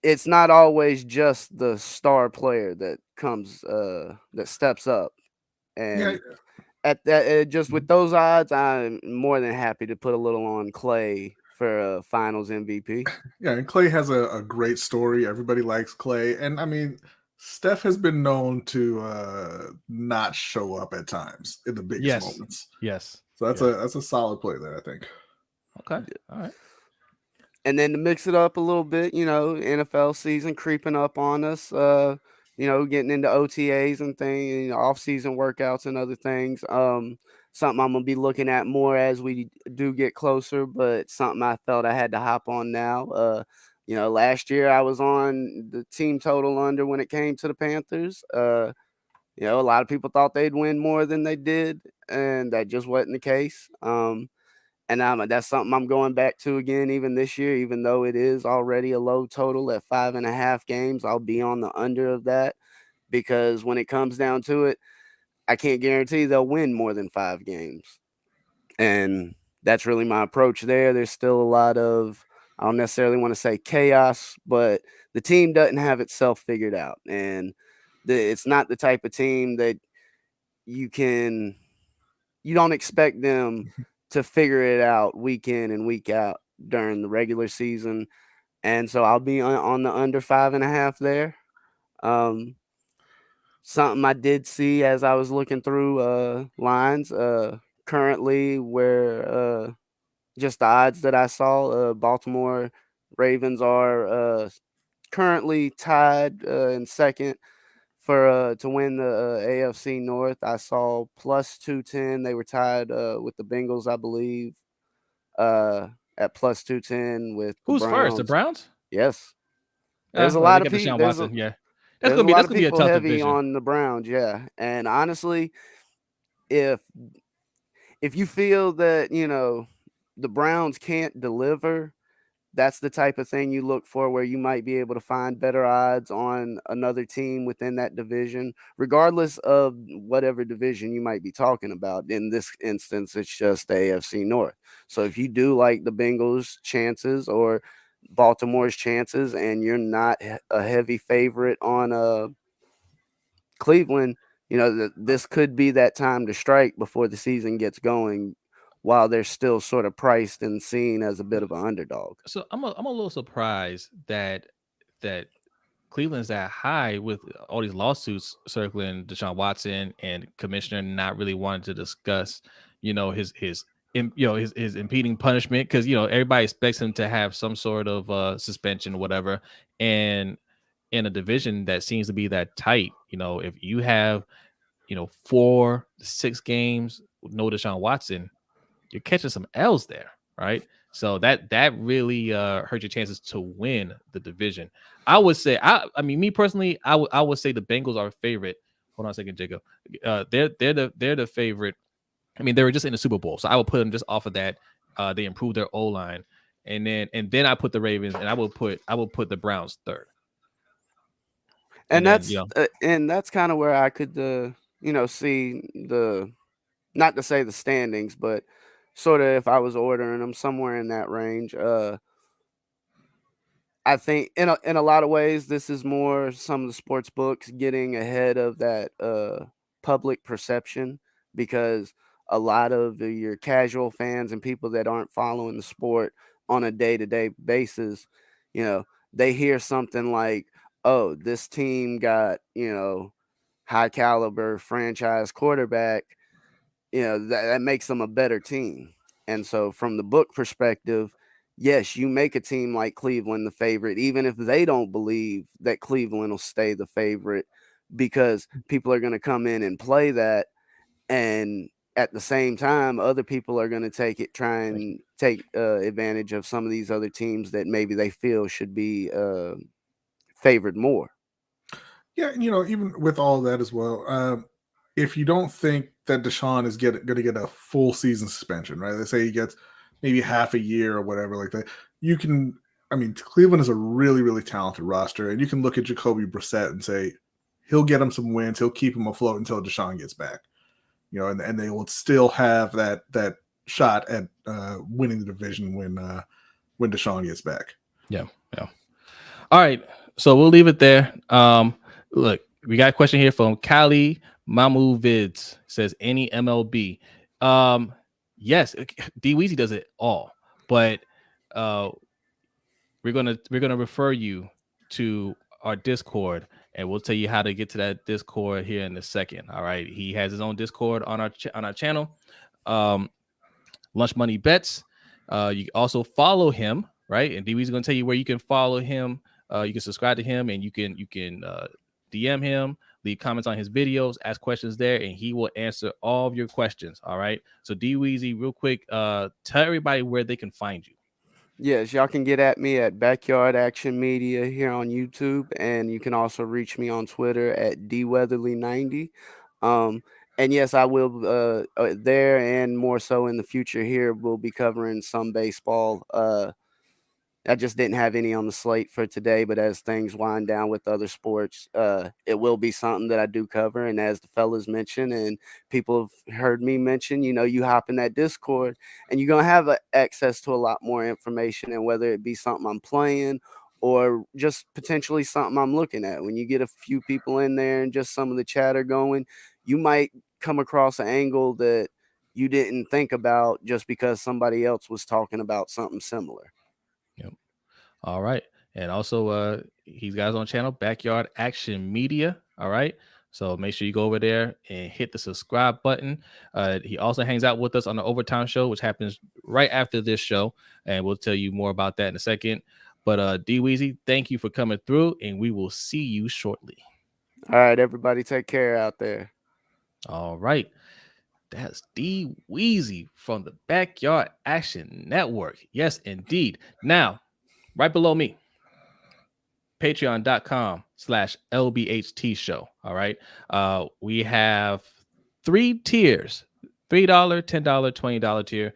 Speaker 3: It's not always just the star player that comes, that steps up. And at that, just with those odds, I'm more than happy to put a little on Klay for Finals MVP.
Speaker 2: Yeah, and Clay has a great story. Everybody likes Clay, and I mean, Steph has been known to not show up at times in the biggest
Speaker 1: Yes.
Speaker 2: moments.
Speaker 1: Yes.
Speaker 2: So
Speaker 1: Yeah.
Speaker 2: that's a solid play there, I think.
Speaker 1: Okay. All right.
Speaker 3: And then to mix it up a little bit, NFL season creeping up on us, getting into OTAs and things, off-season workouts and other things. Something I'm gonna be looking at more as we do get closer, but something I felt I had to hop on now. Last year I was on the team total under when it came to the Panthers. A lot of people thought they'd win more than they did, and that just wasn't the case. And that's something I'm going back to again, even this year, even though it is already a low total at 5.5 games. I'll be on the under of that because when it comes down to it, I can't guarantee they'll win more than 5 games. And that's really my approach there. There's still a lot of, I don't necessarily want to say chaos, but the team doesn't have itself figured out. And it's not the type of team that you don't expect them to figure it out week in and week out during the regular season. And so I'll be on the under 5.5 there. Something I did see as I was looking through lines currently where just the odds that I saw, Baltimore Ravens are currently tied in second for to win the AFC North. I saw plus 210. They were tied with the Bengals, I believe, at plus 210 with the
Speaker 1: Who's first? The
Speaker 3: Browns.
Speaker 1: Browns?
Speaker 3: Yes. There's a
Speaker 1: Well,
Speaker 3: lot
Speaker 1: they
Speaker 3: of
Speaker 1: got
Speaker 3: people.
Speaker 1: Deshaun Watson. Yeah.
Speaker 3: There's a lot
Speaker 1: That's
Speaker 3: of
Speaker 1: gonna be a
Speaker 3: people
Speaker 1: tough
Speaker 3: heavy
Speaker 1: division.
Speaker 3: on the Browns, yeah. And honestly, if you feel that, the Browns can't deliver, that's the type of thing you look for where you might be able to find better odds on another team within that division, regardless of whatever division you might be talking about. In this instance, it's just the AFC North. So if you do like the Bengals' chances or Baltimore's chances and you're not a heavy favorite on Cleveland, this could be that time to strike before the season gets going while they're still sort of priced and seen as a bit of an underdog.
Speaker 1: So I'm a little surprised that Cleveland's that high with all these lawsuits circling Deshaun Watson and commissioner not really wanting to discuss, his impeding punishment because everybody expects him to have some sort of suspension or whatever. And in a division that seems to be that tight, if you have 4 to 6 games with no Deshaun Watson, you're catching some L's there, right? So that really hurt your chances to win the division. I would say, I mean, me personally, I would say the Bengals are a favorite. Hold on a second, Jacob. They're the favorite. I mean, they were just in the Super Bowl, so I would put them just off of that. They improved their O line, and then I put the Ravens, and I will put the Browns third.
Speaker 3: And that's kind of where I could see the, not to say the standings, but sort of if I was ordering them somewhere in that range. I think in a lot of ways this is more some of the sports books getting ahead of that public perception, because a lot of your casual fans and people that aren't following the sport on a day-to-day basis, they hear something like, oh, this team got, high caliber franchise quarterback, that makes them a better team. And so from the book perspective, yes, you make a team like Cleveland the favorite, even if they don't believe that Cleveland will stay the favorite, because people are going to come in and play that. And at the same time, other people are going to try and take advantage of some of these other teams that maybe they feel should be favored more.
Speaker 2: Yeah, even with all that as well, if you don't think that Deshaun is going to get a full season suspension, right? Let's say he gets maybe half a year or whatever like that. You can, I mean, Cleveland is a really, really talented roster, and you can look at Jacoby Brissett and say he'll get him some wins, he'll keep him afloat until Deshaun gets back, and they will still have that shot at winning the division when Deshaun gets back.
Speaker 1: Yeah. All right, so we'll leave it there. Look, we got a question here from Kali Mamu Vids. Says any MLB. Yes, D Weezy does it all, but we're gonna refer you to our Discord, and we'll tell you how to get to that Discord here in a second. All right, he has his own Discord on our channel, Lunch Money Bets. You can also follow him, right? And Dweezy's gonna tell you where you can follow him. You can subscribe to him, and you can DM him, leave comments on his videos, ask questions there, and he will answer all of your questions. All right. So Dweezy, real quick, tell everybody where they can find you.
Speaker 3: Yes, y'all can get at me at Backyard Action Media here on YouTube, and you can also reach me on Twitter at dweatherly90. And yes, I will there and more so in the future here. We'll be covering some baseball. I just didn't have any on the slate for today, but as things wind down with other sports, it will be something that I do cover. And as the fellas mentioned, and people have heard me mention, you hop in that Discord and you're going to have access to a lot more information, and whether it be something I'm playing or just potentially something I'm looking at. When you get a few people in there and just some of the chatter going, you might come across an angle that you didn't think about just because somebody else was talking about something similar.
Speaker 1: Yep. All right. And also he's got his own channel, Backyard Action Media. All right. So make sure you go over there and hit the subscribe button. He also hangs out with us on the Overtime Show, which happens right after this show. And we'll tell you more about that in a second. But Dweezy, thank you for coming through, and we will see you shortly.
Speaker 3: All right, everybody, take care out there.
Speaker 1: All right. That's Dweezy from the Backyard Action Network. Yes, indeed. Now, right below me, patreon.com/LBHT Show. All right. We have 3 tiers: $3, $10, $20 tier.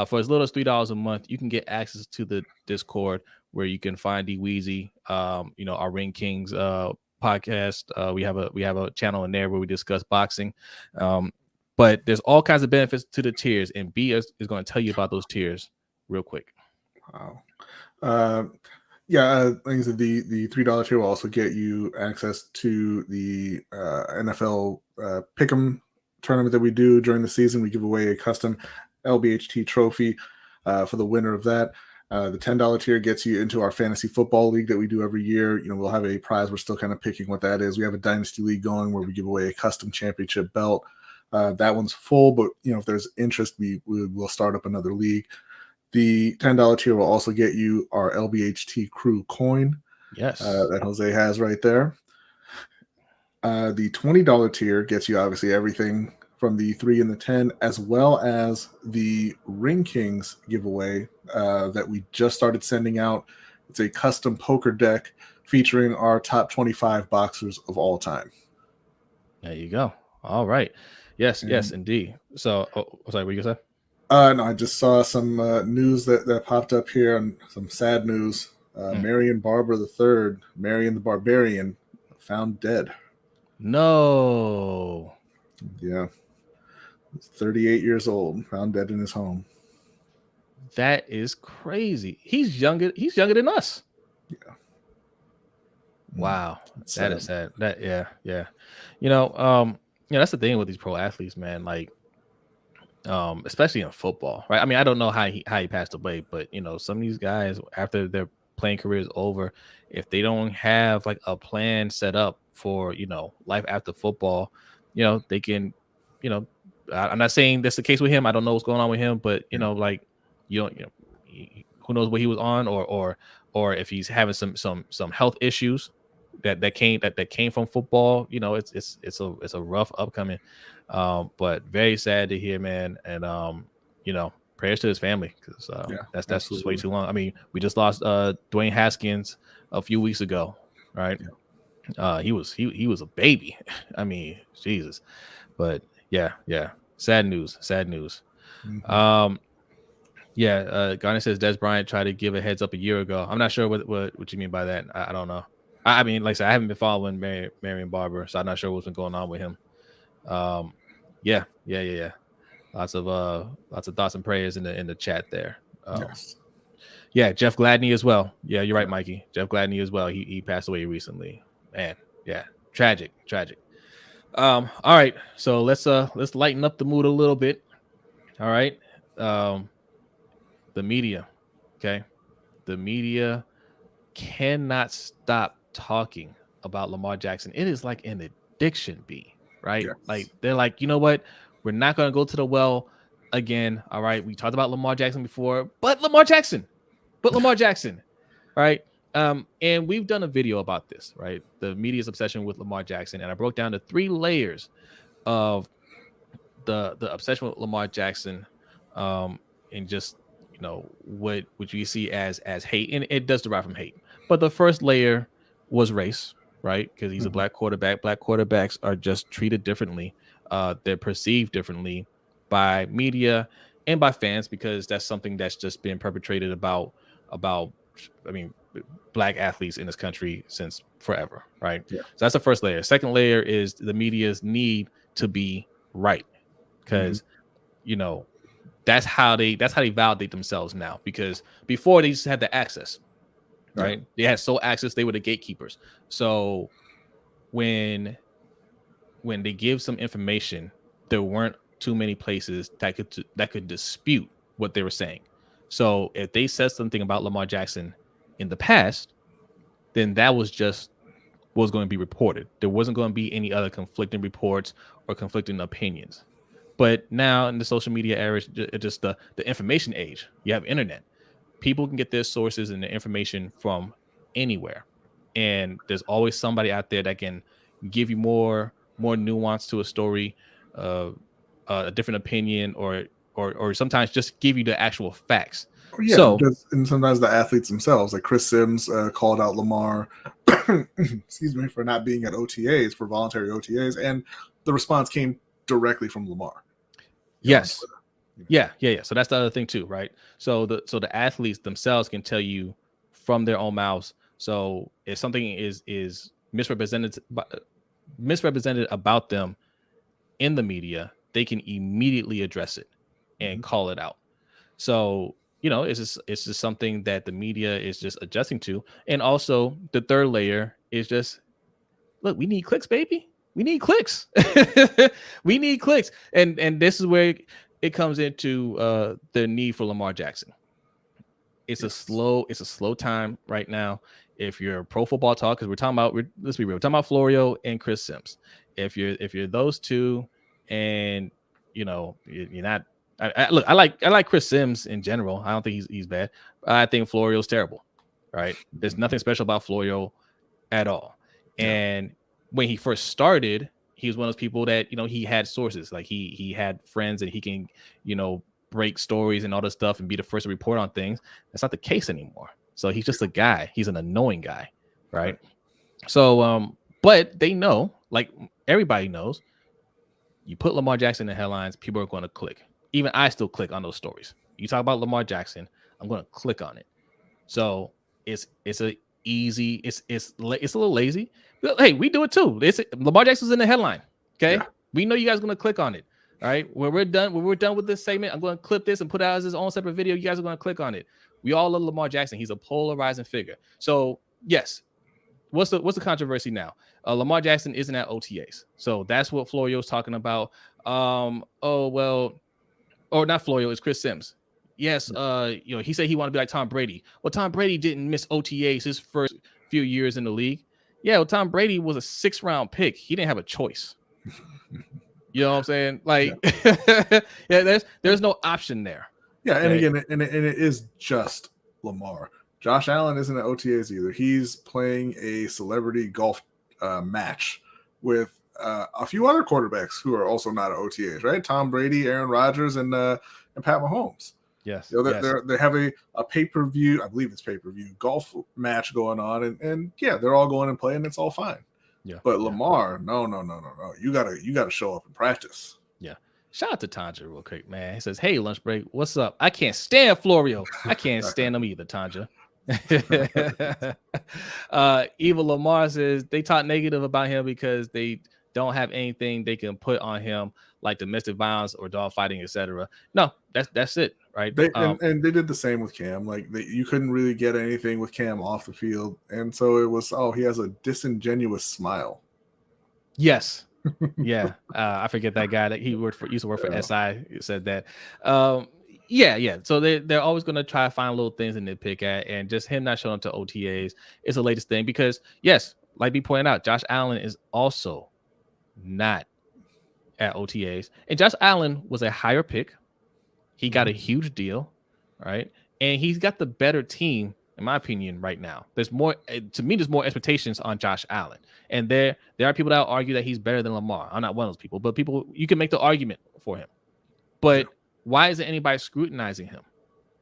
Speaker 1: For as little as $3 a month, you can get access to the Discord where you can find Dweezy, our Ring Kings podcast. We have a channel in there where we discuss boxing. But there's all kinds of benefits to the tiers, and B is going to tell you about those tiers real quick.
Speaker 2: Wow. Things that the $3 tier will also get you access to the NFL Pick'em tournament that we do during the season. We give away a custom LBHT trophy for the winner of that. The $10 tier gets you into our fantasy football league that we do every year. We'll have a prize. We're still kind of picking what that is. We have a dynasty league going where we give away a custom championship belt. That one's full, but if there's interest, we will start up another league. The $10 tier will also get you our LBHT crew coin.
Speaker 1: Yes.
Speaker 2: That Jose has right there. The $20 tier gets you obviously everything from the 3 and the 10, as well as the Ring Kings giveaway that we just started sending out. It's a custom poker deck featuring our top 25 boxers of all time.
Speaker 1: There you go. All right. Yes, indeed. So, sorry, what you gonna say?
Speaker 2: No, I just saw some news that popped up here, and some sad news. Marion Barber III, Marion the Barbarian, found dead.
Speaker 1: No.
Speaker 2: Yeah. 38 years old, found dead in his home.
Speaker 1: That is crazy. He's younger than us.
Speaker 2: Yeah.
Speaker 1: Wow. That is sad. Yeah. That's the thing with these pro athletes, man. Like, especially in football, right? I mean, I don't know how he passed away, but some of these guys, after their playing career is over, if they don't have like a plan set up for life after football, they can, I'm not saying that's the case with him. I don't know what's going on with him, but who knows what he was on, or if he's having some health issues that came from football. It's a rough upcoming, but very sad to hear, man. And prayers to his family, because that's just way too long. I mean, we just lost Dwayne Haskins a few weeks ago, right? He was a baby. I mean, Jesus. But yeah, sad news. Mm-hmm. Garner says Des Bryant tried to give a heads up a year ago. I'm not sure what you mean by that. I don't know. I mean, like I said, I haven't been following Marion Barber, so I'm not sure what's been going on with him. Yeah. Lots of thoughts and prayers in the chat there.
Speaker 2: Yes.
Speaker 1: Yeah, Jeff Gladney as well. Yeah, you're right, Mikey. Jeff Gladney as well. He passed away recently. Man, yeah, tragic. All right, so let's lighten up the mood a little bit. All right, the media. Okay, the media cannot stop talking about Lamar Jackson. It is like an addiction, right?
Speaker 2: Yes.
Speaker 1: Like they're like, you know what? We're not going to go to the well again. All right. We talked about Lamar Jackson before, but Lamar Jackson, right? And we've done a video about this, right? The media's obsession with Lamar Jackson. And I broke down the 3 layers of the obsession with Lamar Jackson, and just, you know, what you see as hate, and it does derive from hate. But the first layer was race, right? Because he's a black quarterback. Black quarterbacks are just treated differently. They're perceived differently by media and by fans, because that's something that's just been perpetrated about I mean, black athletes in this country since forever, right?
Speaker 2: Yeah.
Speaker 1: So that's the first layer. Second layer is the media's need to be right, because you know, that's how they validate themselves now, because before they just had the access, right? They had sole access. They were the gatekeepers. So when they give some information, there weren't too many places that could dispute what they were saying. So if they said something about Lamar Jackson in the past, then that was just was going to be reported. There wasn't going to be any other conflicting reports or conflicting opinions. But now in the social media era, it's just the information age. You have internet. People can get their sources and their information from anywhere. And there's always somebody out there that can give you more nuance to a story, a different opinion, or sometimes just give you the actual facts.
Speaker 2: Yeah,
Speaker 1: so,
Speaker 2: and sometimes the athletes themselves, like Chris Sims called out Lamar, excuse me, for not being at OTAs, for voluntary OTAs, and the response came directly from Lamar.
Speaker 1: Yes. Yeah. So that's the other thing too, right? So the athletes themselves can tell you from their own mouths. So if something is misrepresented about them in the media, they can immediately address it and call it out. So, you know, it's just something that the media is just adjusting to. And also the third layer is just, look, we need clicks, baby. We need clicks. We need clicks. And this is where it comes into the need for Lamar Jackson. It's a slow time right now. If you're a pro football talk, because let's be real, we're talking about Florio and Chris Sims. If you're those two, and you know, you're not, I like Chris Sims in general. I don't think he's bad. I think Florio's terrible, right? There's nothing special about Florio at all. And when he first started, he was one of those people that, you know, he had sources, like he had friends and he can, you know, break stories and all this stuff and be the first to report on things. That's not the case anymore. So he's just a guy. He's an annoying guy, right? So, but they know, like everybody knows, you put Lamar Jackson in the headlines, people are going to click. Even I still click on those stories. You talk about Lamar Jackson, I'm going to click on it. So it's a easy, it's a little lazy. But hey, we do it too. Lamar Jackson's in the headline. Okay. Yeah. We know you guys are going to click on it. All right. When we're done with this segment, I'm going to clip this and put it out as his own separate video. You guys are going to click on it. We all love Lamar Jackson. He's a polarizing figure. So yes. What's the controversy now? Lamar Jackson isn't at OTAs. So that's what Florio's talking about. Not Florio, it's Chris Sims. Yes, you know, he said he wanted to be like Tom Brady. Well, Tom Brady didn't miss OTAs his first few years in the league. Yeah, well, Tom Brady was a 6th-round pick. He didn't have a choice. You know what I'm saying? Like, yeah, there's no option there.
Speaker 2: Yeah, and again, and it is just Lamar. Josh Allen isn't at OTAs either. He's playing a celebrity golf match with a few other quarterbacks who are also not at OTAs, right? Tom Brady, Aaron Rodgers, and Pat Mahomes.
Speaker 1: Yes.
Speaker 2: You know, they have a pay-per-view, I believe it's pay-per-view golf match going on, and yeah, they're all going and playing. It's all fine. Yeah. But Lamar, no. You gotta show up and practice.
Speaker 1: Yeah. Shout out to Tanja real quick, man. He says, "Hey, lunch break, what's up? I can't stand Florio. I can't stand him either, Tanja." Evil Lamar says they talk negative about him because they don't have anything they can put on him, like domestic violence or dog fighting, etc. No, that's it, right?
Speaker 2: And they did the same with Cam. Like you couldn't really get anything with Cam off the field, and so it was, he has a disingenuous smile.
Speaker 1: Yes. Yeah. I forget that guy that he used to work for SI said that. Yeah. So they're always going to try to find little things to nitpick at, and just him not showing up to OTAs is the latest thing. Because yes, like we pointed out, Josh Allen is also not at OTAs, and Josh Allen was a higher pick. He got a huge deal, right? And he's got the better team, in my opinion, right now. There's more, to me, there's more expectations on Josh Allen. And there are people that argue that he's better than Lamar. I'm not one of those people, but you can make the argument for him. But why isn't anybody scrutinizing him,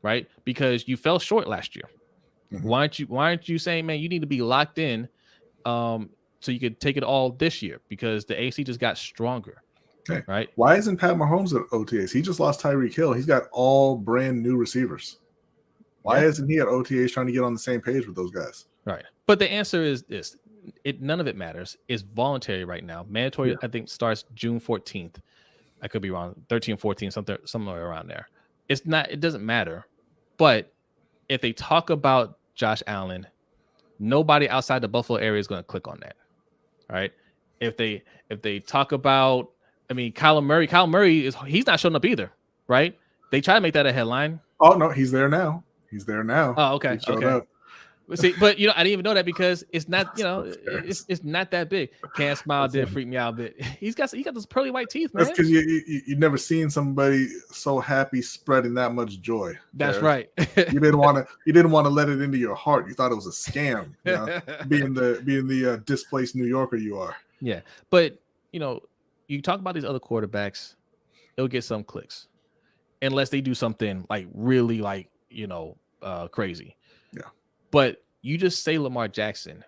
Speaker 1: right? Because you fell short last year. Why aren't you saying, man, you need to be locked in so you could take it all this year? Because the AC just got stronger.
Speaker 2: Okay.
Speaker 1: Right?
Speaker 2: Why isn't Pat Mahomes at OTAs? He just lost Tyreek Hill. He's got all brand new receivers. Why isn't he at OTAs trying to get on the same page with those guys?
Speaker 1: Right. But the answer is this. None of it matters. It's voluntary right now. Mandatory, I think, starts June 14th. I could be wrong. 13, 14, somewhere around there. It doesn't matter. But if they talk about Josh Allen, nobody outside the Buffalo area is going to click on that. Right? If they talk about, I mean, Kyler Murray he's not showing up either, right? They try to make that a headline.
Speaker 2: Oh no, he's there now.
Speaker 1: Oh, okay. Okay. See, but I didn't even know that because it's not, it's not that big. Can't Smile did freak me out a bit. He got those pearly white teeth, man.
Speaker 2: That's because you never seen somebody so happy spreading that much joy.
Speaker 1: That's right.
Speaker 2: You didn't want to let it into your heart. You thought it was a scam. Being the displaced New Yorker you are.
Speaker 1: Yeah, but you talk about these other quarterbacks, it'll get some clicks, unless they do something like really crazy.
Speaker 2: Yeah.
Speaker 1: But you just say Lamar Jackson,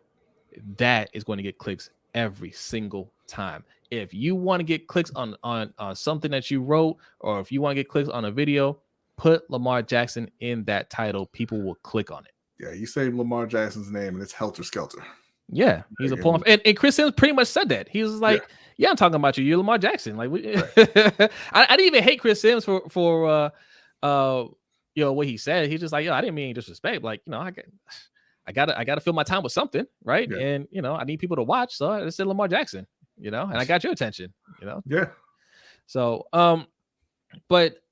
Speaker 1: that is going to get clicks every single time. If you want to get clicks on something that you wrote, or if you want to get clicks on a video, put Lamar Jackson in that title. People will click on it.
Speaker 2: Yeah, you say Lamar Jackson's name and it's helter skelter.
Speaker 1: Yeah, he's a pull. And Chris Sims pretty much said that. He was like, "Yeah, I'm talking about you. You're Lamar Jackson." Like, I didn't even hate Chris Sims for what he said. He's just like, I didn't mean any disrespect. Like, I gotta fill my time with something, right? Yeah. And I need people to watch, so I said Lamar Jackson, and I got your attention,
Speaker 2: Yeah.
Speaker 1: So, but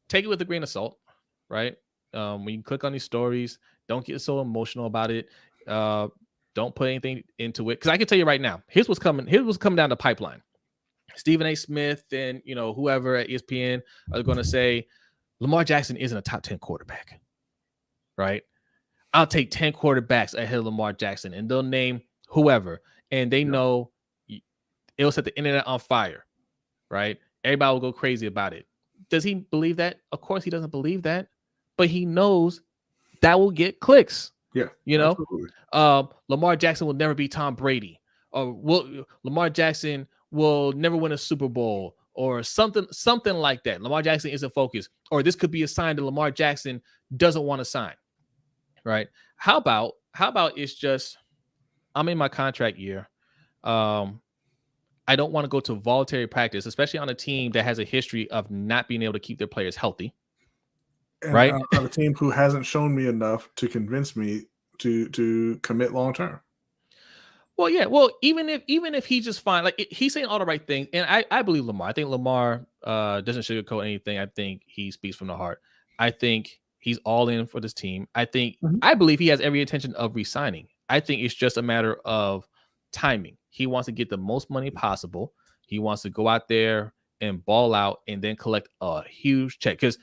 Speaker 1: take it with a grain of salt, right? When you click on these stories, don't get so emotional about it. Don't put anything into it, because I can tell you right now, here's what's coming down the pipeline. Stephen A. Smith and whoever at ESPN are going to say Lamar Jackson isn't a top 10 quarterback, right? I'll take 10 quarterbacks ahead of Lamar Jackson, and they'll name whoever, and they know it'll set the internet on fire, right? Everybody will go crazy about it. Does he believe that? Of course he doesn't believe that, but he knows that will get clicks.
Speaker 2: Yeah,
Speaker 1: Lamar Jackson will never be Tom Brady, or Lamar Jackson will never win a Super Bowl, or something like that. Lamar Jackson isn't focused, or this could be a sign that Lamar Jackson doesn't want to sign. Right? How about it's just, I'm in my contract year. I don't want to go to voluntary practice, especially on a team that has a history of not being able to keep their players healthy.
Speaker 2: And
Speaker 1: right?
Speaker 2: On a team who hasn't shown me enough to convince me to commit long term.
Speaker 1: Well, yeah. Well, even if he's just fine, like he's saying all the right things, and I believe Lamar. I think Lamar doesn't sugarcoat anything. I think he speaks from the heart. I think he's all in for this team. I believe he has every intention of re-signing. I think it's just a matter of timing. He wants to get the most money possible. He wants to go out there and ball out and then collect a huge check. Because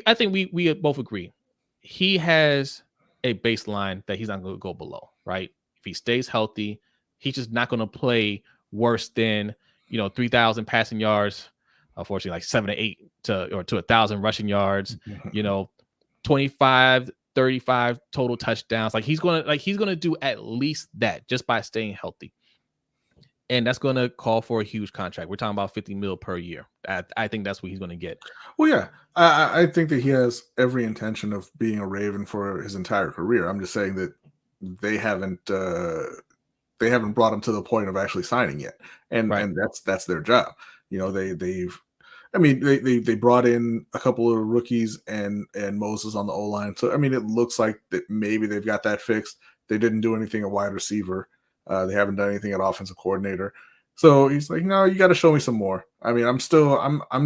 Speaker 1: I think we both agree he has a baseline that he's not going to go below, right? If he stays healthy, he's just not going to play worse than 3,000 passing yards. Unfortunately, like 7 to 8 to 1,000 rushing yards. 25, 35 total touchdowns. Like he's gonna do at least that just by staying healthy. And that's going to call for a huge contract. We're talking about $50 million per year. I think that's what he's going to get.
Speaker 2: Well, yeah, I think that he has every intention of being a Raven for his entire career. I'm just saying that they haven't brought him to the point of actually signing yet, and that's their job. They brought in a couple of rookies and Moses on the O-line. So it looks like that maybe they've got that fixed. They didn't do anything at wide receiver. They haven't done anything at offensive coordinator. So he's like, no, you got to show me some more. I mean, I'm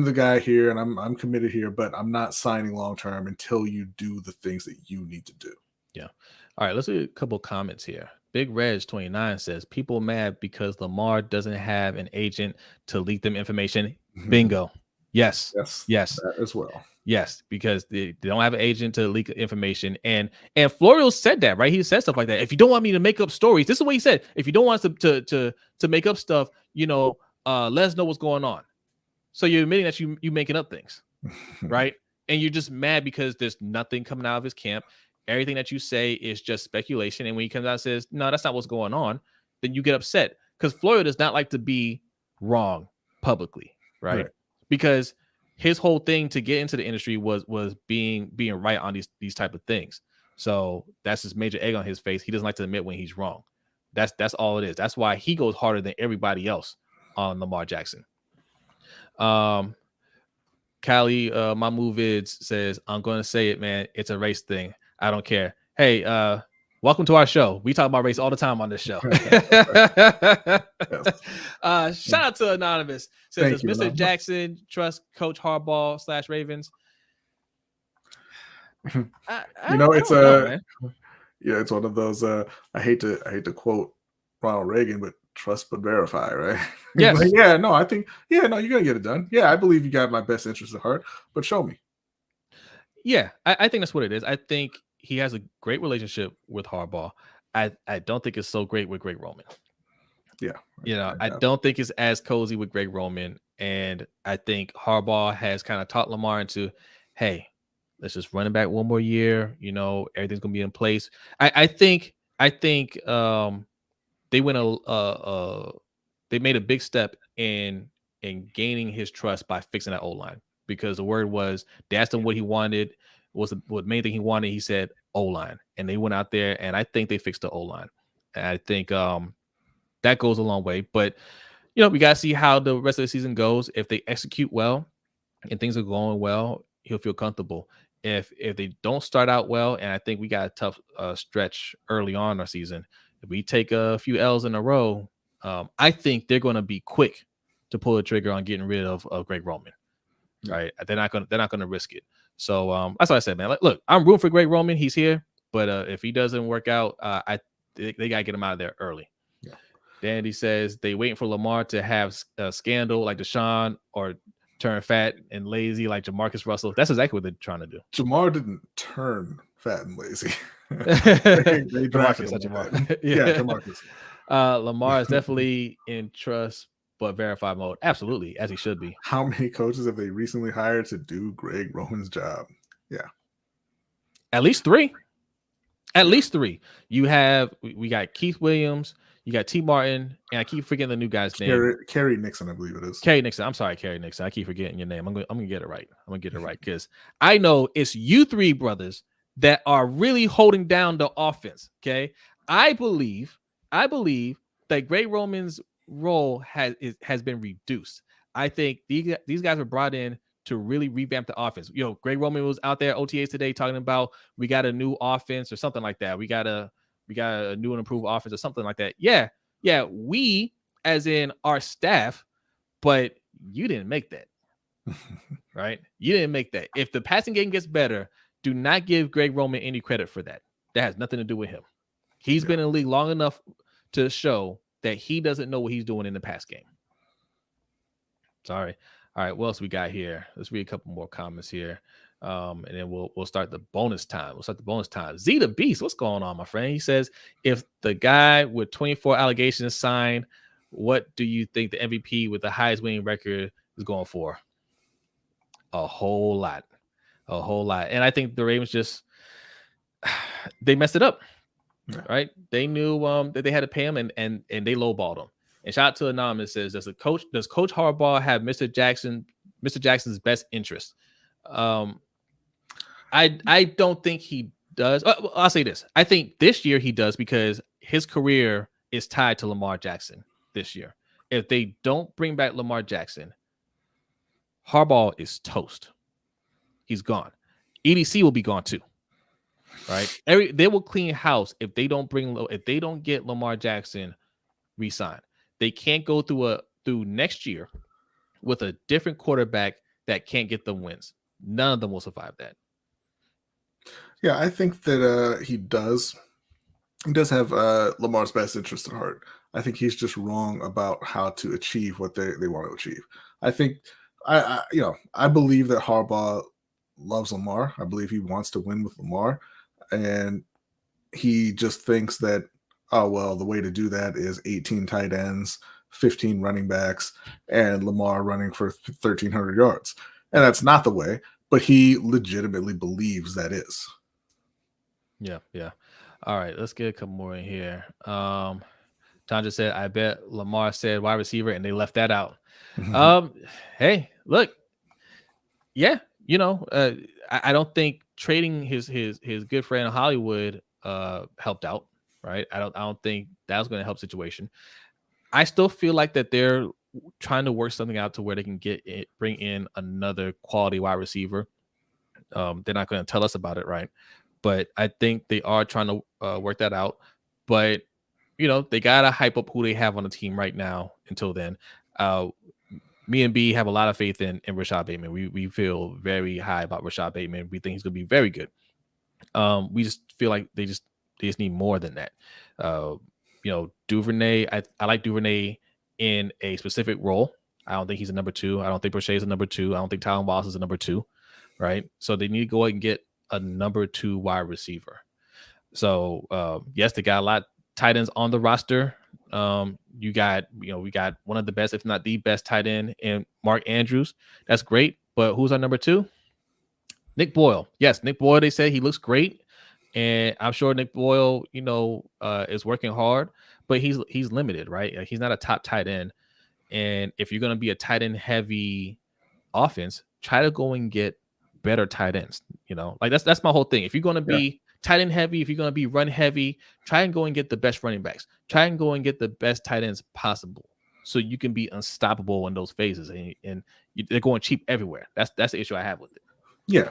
Speaker 2: the guy here, and I'm committed here, but I'm not signing long term until you do the things that you need to do.
Speaker 1: Yeah. All right. Let's do a couple comments here. Big Reg 29 says people mad because Lamar doesn't have an agent to leak them information. Bingo. Yes. Yes.
Speaker 2: That as well.
Speaker 1: Yes, because they don't have an agent to leak information, and Florio said that, right? He said stuff like that. If you don't want me to make up stories, this is what he said. If you don't want us to make up stuff, let us know what's going on. So you're admitting that you making up things, right? And you're just mad because there's nothing coming out of his camp. Everything that you say is just speculation. And when he comes out and says, no, that's not what's going on, then you get upset because Florio does not like to be wrong publicly, right? Because his whole thing to get into the industry was being right on these type of things. So that's his major egg on his face. He doesn't like to admit when he's wrong. That's all it is. That's why he goes harder than everybody else on Lamar Jackson. Callie, my Movids says, I'm going to say it, man. It's a race thing. I don't care. Hey, welcome to our show. We talk about race all the time on this show. Shout out to Anonymous. Says, does Mr. Jackson trust Coach Harbaugh / Ravens?
Speaker 2: It's one of those. I hate to quote Ronald Reagan, but trust but verify, right?
Speaker 1: Yes.
Speaker 2: You're gonna get it done. Yeah, I believe you got my best interest at heart, but show me.
Speaker 1: Yeah, I think that's what it is. I think he has a great relationship with Harbaugh. I don't think it's so great with Greg Roman.
Speaker 2: Yeah.
Speaker 1: I don't think it's as cozy with Greg Roman. And I think Harbaugh has kind of taught Lamar into, hey, let's just run it back one more year. Everything's gonna be in place. I think they went they made a big step in gaining his trust by fixing that O-line, because the word was they asked him what he wanted. What main thing he wanted, he said O-line, and they went out there and I think they fixed the O-line. And I think that goes a long way. But we gotta see how the rest of the season goes. If they execute well and things are going well, he'll feel comfortable. If they don't start out well, and I think we got a tough stretch early on in our season, if we take a few L's in a row, I think they're going to be quick to pull the trigger on getting rid of Greg Roman. Right? They're not going to risk it. So that's what I said, man. Look, I'm rooting for Greg Roman. He's here, but if he doesn't work out, they got to get him out of there early. Yeah. Dandy says they waiting for Lamar to have a scandal like Deshaun or turn fat and lazy like Jamarcus Russell. That's exactly what they're trying to do.
Speaker 2: Jamar didn't turn fat and lazy.
Speaker 1: they drafted Jamar. Jamarcus. Lamar is definitely in trust but verify mode. Absolutely, as he should be.
Speaker 2: How many coaches have they recently hired to do Greg Roman's job? Yeah.
Speaker 1: At least three. We got Keith Williams, you got T. Martin, and I keep forgetting the new guy's name.
Speaker 2: Kerry Nixon, I believe it is.
Speaker 1: Kerry Nixon. I'm sorry, Kerry Nixon. I keep forgetting your name. I'm gonna get it right. Because I know it's you three brothers that are really holding down the offense. Okay. I believe that Greg Roman's role has been reduced. I think these guys were brought in to really revamp the offense. Greg Roman was out there OTAs today talking about we got a new offense or something like that. We got a new and improved offense or something like that. Yeah, we as in our staff, but you didn't make that. Right? You didn't make that. If the passing game gets better, do not give Greg Roman any credit for that. That has nothing to do with him. He's been in the league long enough to show that he doesn't know what he's doing in the pass game. Sorry. All right, what else we got here? Let's read a couple more comments here, and then we'll start the bonus time. Z the Beast, what's going on, my friend? He says, if the guy with 24 allegations signed, what do you think the MVP with the highest winning record is going for? A whole lot. And I think the Ravens just they messed it up. Right? They knew that they had to pay him, and they lowballed him. And shout out to Anonymous says, does Coach Harbaugh have Mr. Jackson's best interest? I don't think he does. I'll say this. I think this year he does, because his career is tied to Lamar Jackson this year. If they don't bring back Lamar Jackson, Harbaugh is toast. He's gone. EDC will be gone too. Right? They will clean house if they don't get Lamar Jackson re-signed. they can't go through next year with a different quarterback that can't get them wins. None of them will survive that.
Speaker 2: Yeah, I think that he does. He does have Lamar's best interest at heart. I think he's just wrong about how to achieve what they want to achieve. I think I believe that Harbaugh loves Lamar. I believe he wants to win with Lamar, and he just thinks that, oh well, the way to do that is 18 tight ends, 15 running backs, and Lamar running for 1,300 yards, and that's not the way. But he legitimately believes that is.
Speaker 1: Yeah, yeah. All right, let's get a couple more in here. Tanja said, I bet Lamar said wide receiver and they left that out. Hey, look, yeah, I don't think trading his good friend Hollywood helped out, right? I don't think that was going to help situation. I still feel like that they're trying to work something out to where they can bring in another quality wide receiver. They're not going to tell us about it, right? But I think they are trying to work that out. But they gotta hype up who they have on the team right now. Until then, me and B have a lot of faith in Rashad Bateman. We feel very high about Rashad Bateman. We think he's gonna be very good. We just feel like they just need more than that. Duvernay. I like Duvernay in a specific role. I don't think he's a number 2. I don't think Brochet is a number 2. I don't think Tylen Wallace is a number 2. Right. So they need to go ahead and get a number 2 wide receiver. So yes, they got a lot of tight ends on the roster. We got one of the best, if not the best tight end in Mark Andrews. That's great. But who's our number 2? Nick Boyle. Yes, Nick Boyle, they say he looks great. And I'm sure Nick Boyle, is working hard, but he's limited, right? Like, he's not a top tight end. And if you're going to be a tight end heavy offense, try to go and get better tight ends. Like that's my whole thing. If you're going to be tight end heavy, if you're going to be run heavy, try and go and get the best running backs. Try and go and get the best tight ends possible, so you can be unstoppable in those phases. And they're going cheap everywhere. That's the issue I have with it.
Speaker 2: Yeah,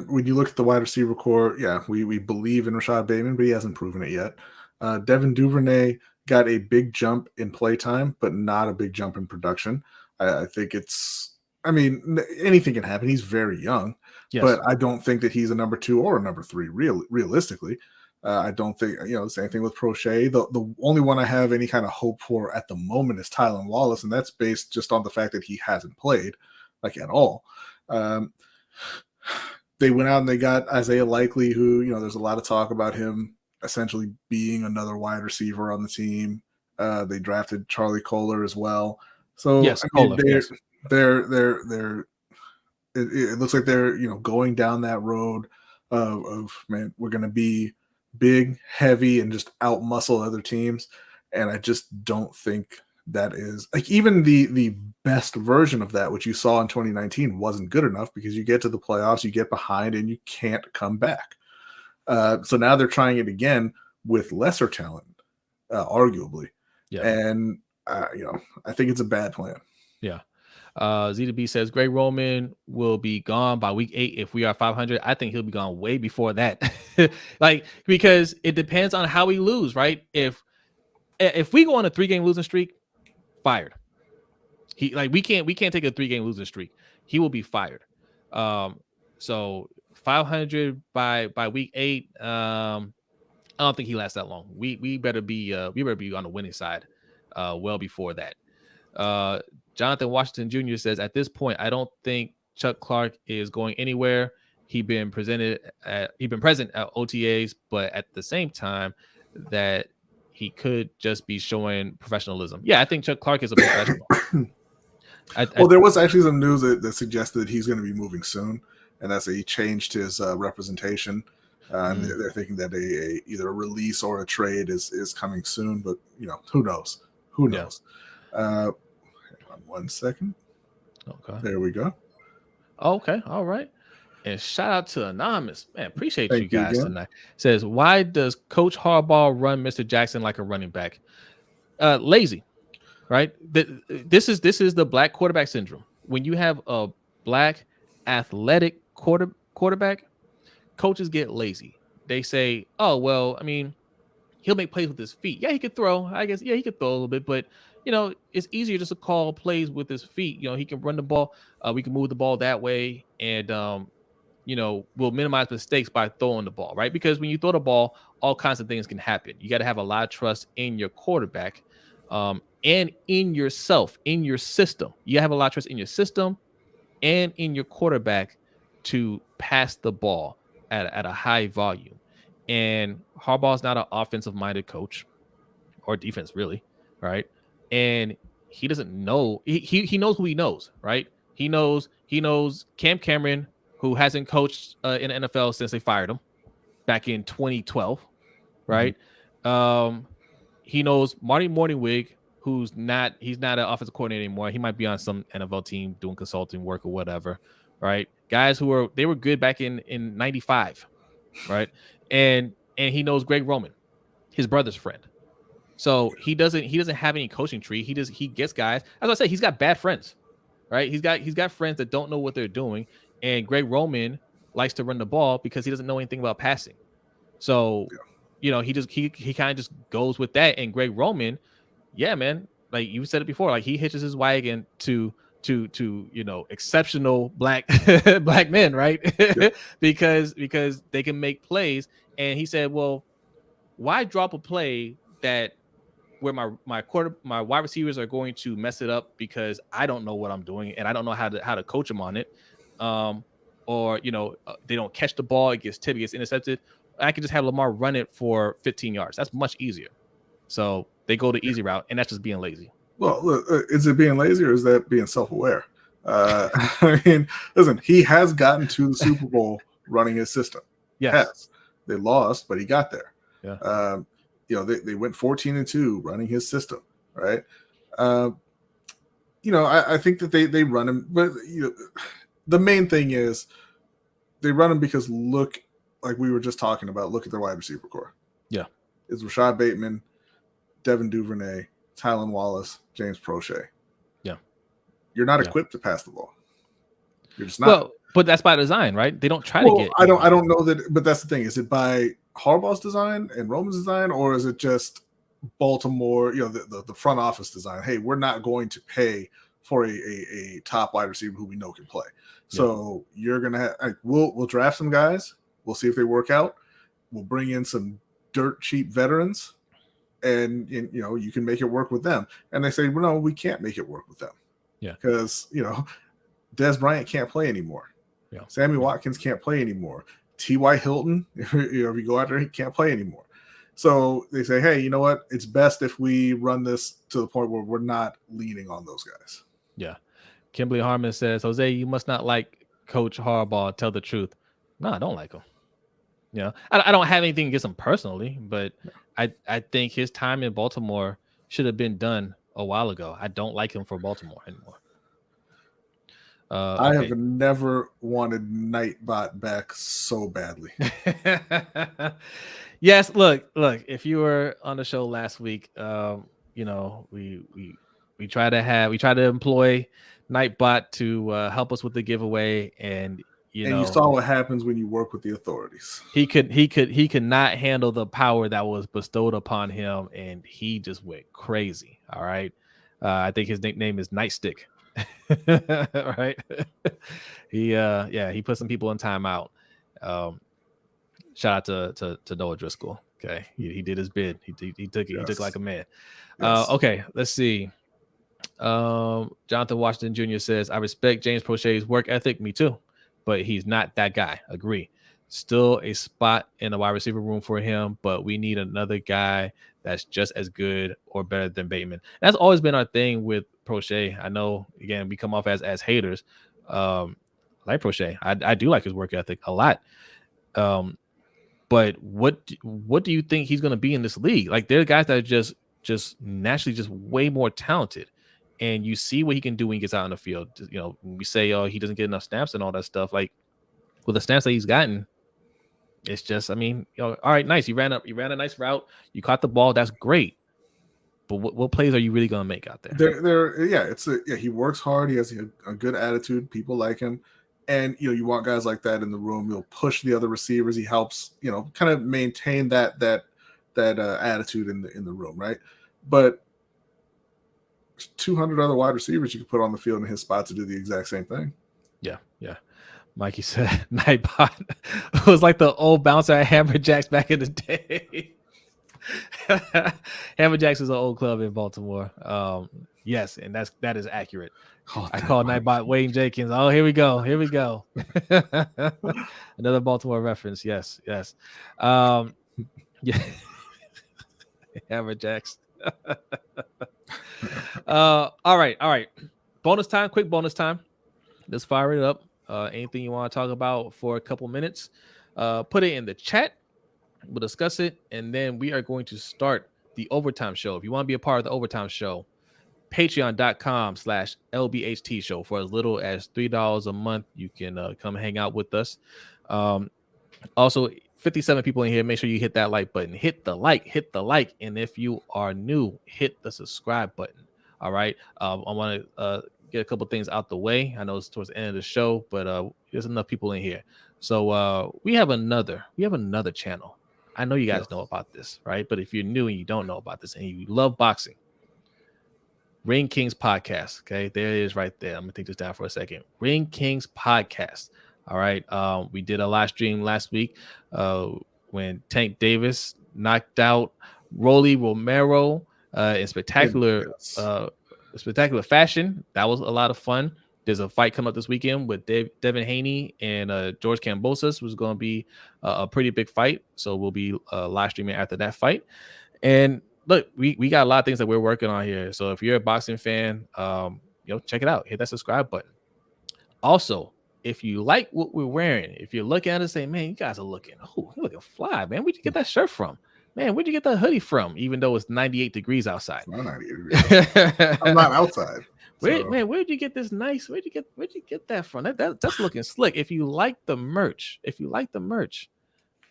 Speaker 2: when you look at the wide receiver core, we believe in Rashad Bateman, but he hasn't proven it yet. Devin Duvernay got a big jump in play time, but not a big jump in production. I think anything can happen. He's very young, but I don't think that he's a number 2 or a number 3. Realistically, I don't think, same thing with Prochet. The only one I have any kind of hope for at the moment is Tylen Wallace, and that's based just on the fact that he hasn't played like at all. They went out and they got Isaiah Likely, who, there's a lot of talk about him essentially being another wide receiver on the team. They drafted Charlie Kohler as well. So
Speaker 1: yes,
Speaker 2: it looks like they're going down that road of man, we're going to be big, heavy, and just out muscle other teams. And I just don't think that is, like, even the best version of that, which you saw in 2019, wasn't good enough, because you get to the playoffs, you get behind, and you can't come back. So now they're trying it again with lesser talent, arguably. Yeah. And I think it's a bad plan.
Speaker 1: Yeah. Z2B says Greg Roman will be gone by week 8 if we are 500. I think he'll be gone way before that. Because it depends on how we lose, right? If we go on a 3-game losing streak, fired. We can't take a 3-game losing streak. He will be fired. So 500 by week 8. I don't think he lasts that long. We better be on the winning side well before that. Jonathan Washington Jr. says, at this point, I don't think Chuck Clark is going anywhere. He's been present at OTAs, but at the same time, that he could just be showing professionalism. Yeah, I think Chuck Clark is a professional.
Speaker 2: There was actually some news that suggested that he's going to be moving soon, and that's he changed his representation. And they're thinking that either a release or a trade is coming soon, but who knows? Who knows? Yeah. Hang on 1 second.
Speaker 1: Okay.
Speaker 2: There we go.
Speaker 1: Okay. All right. And shout out to Anonymous. Man, appreciate you guys tonight. Says, why does Coach Harbaugh run Mr. Jackson like a running back? Lazy, right? This is the black quarterback syndrome. When you have a black athletic quarterback, coaches get lazy. They say, oh, well, I mean, he'll make plays with his feet. Yeah, he could throw. I guess, yeah, he could throw a little bit, but it's easier just to call plays with his feet. He can run the ball. We can move the ball that way, and we'll minimize mistakes by throwing the ball, right? Because when you throw the ball, all kinds of things can happen. You got to have a lot of trust in your quarterback, and in yourself, in your system. You have a lot of trust in your system and in your quarterback to pass the ball at a high volume. And Harbaugh's not an offensive minded coach or defense, really, right? And he doesn't know. He knows who he knows, right? He knows Cam Cameron, who hasn't coached in the NFL since they fired him back in 2012, right? He knows Marty Morningwig, he's not an offensive coordinator anymore. He might be on some NFL team doing consulting work or whatever, right? Guys who were good back in 95, right? And he knows Greg Roman, his brother's friend. So he doesn't have any coaching tree. He gets guys. As I say, he's got bad friends, right? He's got friends that don't know what they're doing. And Greg Roman likes to run the ball because he doesn't know anything about passing. So, he kind of just goes with that. And Greg Roman, yeah, man, like you said it before, like he hitches his wagon to exceptional black men, right? Yeah. because they can make plays. And he said, well, why drop a play that where my wide receivers are going to mess it up because I don't know what I'm doing and I don't know how to coach them on it, or they don't catch the ball, it gets tipped, it gets intercepted. I can just have Lamar run it for 15 yards. That's much easier. So they go the easy route, and that's just being lazy.
Speaker 2: Well, look, is it being lazy or is that being self-aware? I mean, listen, he has gotten to the Super Bowl running his system. Yes. They lost, but he got there.
Speaker 1: Yeah.
Speaker 2: They went 14-2 running his system, right? I think that they run him, but the main thing is they run him because like we were just talking about, look at their wide receiver core.
Speaker 1: Yeah.
Speaker 2: It's Rashad Bateman, Devin Duvernay, Tylan Wallace, James Prochet.
Speaker 1: Yeah.
Speaker 2: You're not equipped to pass the ball. You're just not.
Speaker 1: Well, but that's by design, right? They don't try to get.
Speaker 2: I don't know that, but that's the thing. Is it by Harbaugh's design and Roman's design, or is it just Baltimore, the front office design? Hey, we're not going to pay for a top wide receiver who we know can play. So you're gonna have, we'll draft some guys. We'll see if they work out. We'll bring in some dirt cheap veterans, and you can make it work with them. And they say, well, no, we can't make it work with them.
Speaker 1: Yeah,
Speaker 2: because Dez Bryant can't play anymore.
Speaker 1: Yeah,
Speaker 2: Sammy Watkins can't play anymore. T.Y. Hilton, if you go out there, he can't play anymore. So they say, hey, you know what? It's best if we run this to the point where we're not leaning on those guys.
Speaker 1: Yeah. Kimberly Harmon says, Jose, you must not like Coach Harbaugh. Tell the truth. No, I don't like him. I don't have anything against him personally, but I think his time in Baltimore should have been done a while ago. I don't like him for Baltimore anymore.
Speaker 2: I have never wanted Nightbot back so badly.
Speaker 1: Yes, look. If you were on the show last week, we try to employ Nightbot to help us with the giveaway, and you
Speaker 2: saw what happens when you work with the authorities.
Speaker 1: He could not handle the power that was bestowed upon him, and he just went crazy. All right, I think his nickname is Nightstick. Right. He put some people in timeout. Shout out to Noah Driscoll. Okay, he did his bid. He took it. Yes. He took like a man. Yes. Okay, let's see. Jonathan Washington Jr. says, I respect James Prochet's work ethic. Me too, but he's not that guy. Agree. Still a spot in the wide receiver room for him, but we need another guy that's just as good or better than Bateman. That's always been our thing with Prochet. I know, again, we come off as haters. Like Prochet, I do like his work ethic a lot. But what do you think he's going to be in this league? Like, there are guys that are just naturally just way more talented, and you see what he can do when he gets out on the field. We say, oh, he doesn't get enough snaps and all that stuff. Like, with the snaps that he's gotten, it's just, all right, nice. You ran a nice route. You caught the ball. That's great. But what plays are you really going to make out there?
Speaker 2: He works hard. He has a good attitude. People like him. And, you want guys like that in the room. He'll push the other receivers. He helps, kind of maintain that attitude in the room. Right. But 200 other wide receivers you could put on the field in his spot to do the exact same thing.
Speaker 1: Yeah. Mikey said Nightbot was like the old bouncer at Hammer Jacks back in the day. Hammer Jacks is an old club in Baltimore. Yes, and that is accurate. I called Nightbot Wayne Jenkins. Oh, here we go. Another Baltimore reference. Yes. Yeah. Hammer Jacks. All right. Quick bonus time. Let's fire it up. Anything you want to talk about for a couple minutes, put it in the chat. We'll discuss it, and then we are going to start the overtime show. If you want to be a part of the overtime show, patreon.com/LBHT show. For as little as $3 a month, you can come hang out with us. Also, 57 people in here. Make sure you hit that like button. Hit the like. And if you are new, hit the subscribe button. All right. I want to get a couple things out the way. I know it's towards the end of the show, but there's enough people in here. So we have another channel. I know you guys know about this, right? But if you're new and you don't know about this and you love boxing, Ring Kings Podcast. Okay, there it is right there. I'm gonna take this down for a second. Ring Kings Podcast. All right. We did a live stream last week when Tank Davis knocked out Rolly Romero in spectacular fashion. That was a lot of fun. There's a fight coming up this weekend with Devin Haney and George Kambosos, which is going to be a pretty big fight. So we'll be live streaming after that fight. And look, we got a lot of things that we're working on here. So if you're a boxing fan, check it out. Hit that subscribe button. Also, if you like what we're wearing, if you're looking at us, say, man, you guys are looking fly, man. Where'd you get that shirt from? Man, where'd you get that hoodie from? Even though it's 98 degrees outside.
Speaker 2: It's not 98 degrees. I'm not outside.
Speaker 1: Where'd you get this nice? Where'd you get that from? That's looking slick. If you like the merch,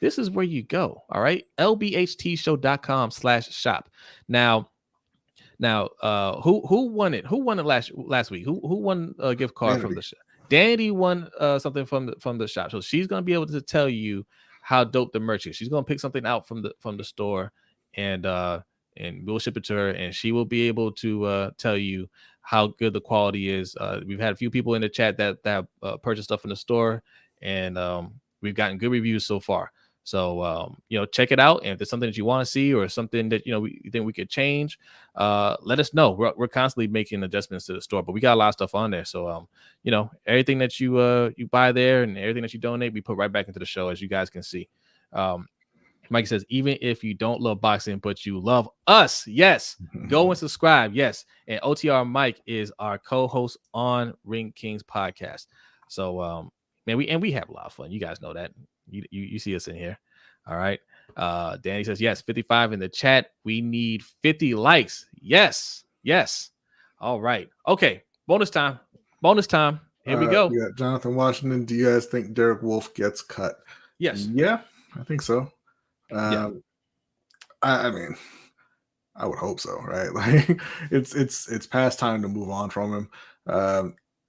Speaker 1: this is where you go. All right. LBHTshow.com/shop. Now, who won it? Who won it last week? Who won a gift card from the shop? Danny won something from the shop. So she's gonna be able to tell you how dope the merch is. She's gonna pick something out from the store and we'll ship it to her, and she will be able to tell you how good the quality is. We've had a few people in the chat that purchased stuff in the store, and we've gotten good reviews so far. So check it out, and if there's something that you want to see or something that you think we could change, let us know. We're constantly making adjustments to the store, but we got a lot of stuff on there. So everything that you buy there and everything that you donate, we put right back into the show, as you guys can see. Mike says, even if you don't love boxing, but you love us, yes, go and subscribe. Yes. And OTR Mike is our co-host on Ring Kings Podcast. So, we have a lot of fun. You guys know that. You see us in here. All right. Danny says, yes, 55 in the chat. We need 50 likes. Yes. All right. Okay. Bonus time. Here we go.
Speaker 2: Yeah, Jonathan Washington. Do you guys think Derek Wolfe gets cut?
Speaker 1: Yes.
Speaker 2: Yeah, I think so. I mean, I would hope so, right? Like it's past time to move on from him.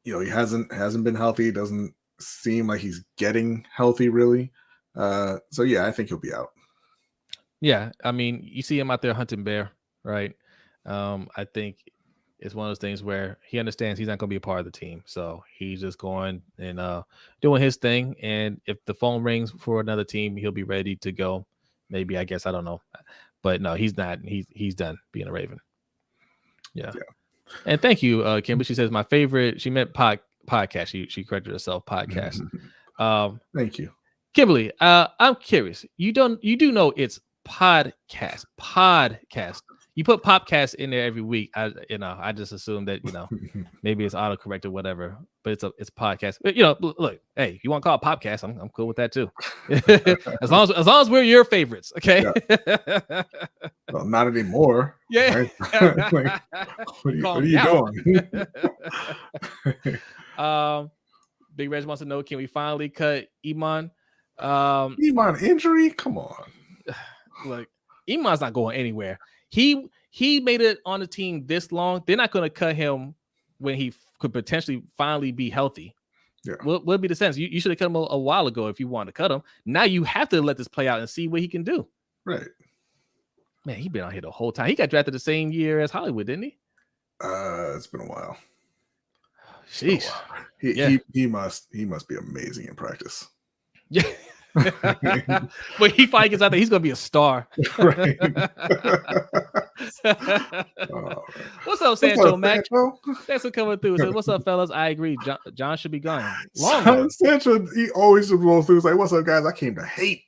Speaker 2: He hasn't been healthy. Doesn't seem like he's getting healthy, really. So yeah, I think he'll be out.
Speaker 1: Yeah, I mean, you see him out there hunting bear, right? I think it's one of those things where he understands he's not going to be a part of the team, so he's just going and doing his thing. And if the phone rings for another team, he'll be ready to go. Maybe, I guess, I don't know, but no, he's not. He's done being a Raven. Yeah. And thank you, Kim. But she says my favorite. She meant podcast. She corrected herself. Podcast.
Speaker 2: Thank you,
Speaker 1: Kimberly. I'm curious. You do know it's podcast. You put Popcast in there every week. I just assume that maybe it's autocorrect or whatever, but it's podcast. But, look, hey, if you want to call it Popcast, I'm cool with that too. as long as we're your favorites, okay?
Speaker 2: Yeah. Well, not anymore.
Speaker 1: Yeah.
Speaker 2: Right? Like, what are you doing?
Speaker 1: Big Reg wants to know: can we finally cut Iman?
Speaker 2: Iman injury? Come on.
Speaker 1: Look, Iman's not going anywhere. He made it on the team this long. They're not going to cut him when he could potentially finally be healthy.
Speaker 2: Yeah.
Speaker 1: What would be the sense? You should have cut him a while ago if you wanted to cut him. Now you have to let this play out and see what he can do.
Speaker 2: Right.
Speaker 1: Man, he been out here the whole time. He got drafted the same year as Hollywood, didn't he?
Speaker 2: It's been a while.
Speaker 1: Sheesh.
Speaker 2: He must be amazing in practice.
Speaker 1: Yeah. But he finally gets out there, he's gonna be a star.
Speaker 2: Right.
Speaker 1: What's up, Sancho Mac? Thanks for coming through. So, what's up, fellas? I agree. John should be gone. Long gone.
Speaker 2: Sancho, he always just roll through. It's like, what's up, guys? I came to hate.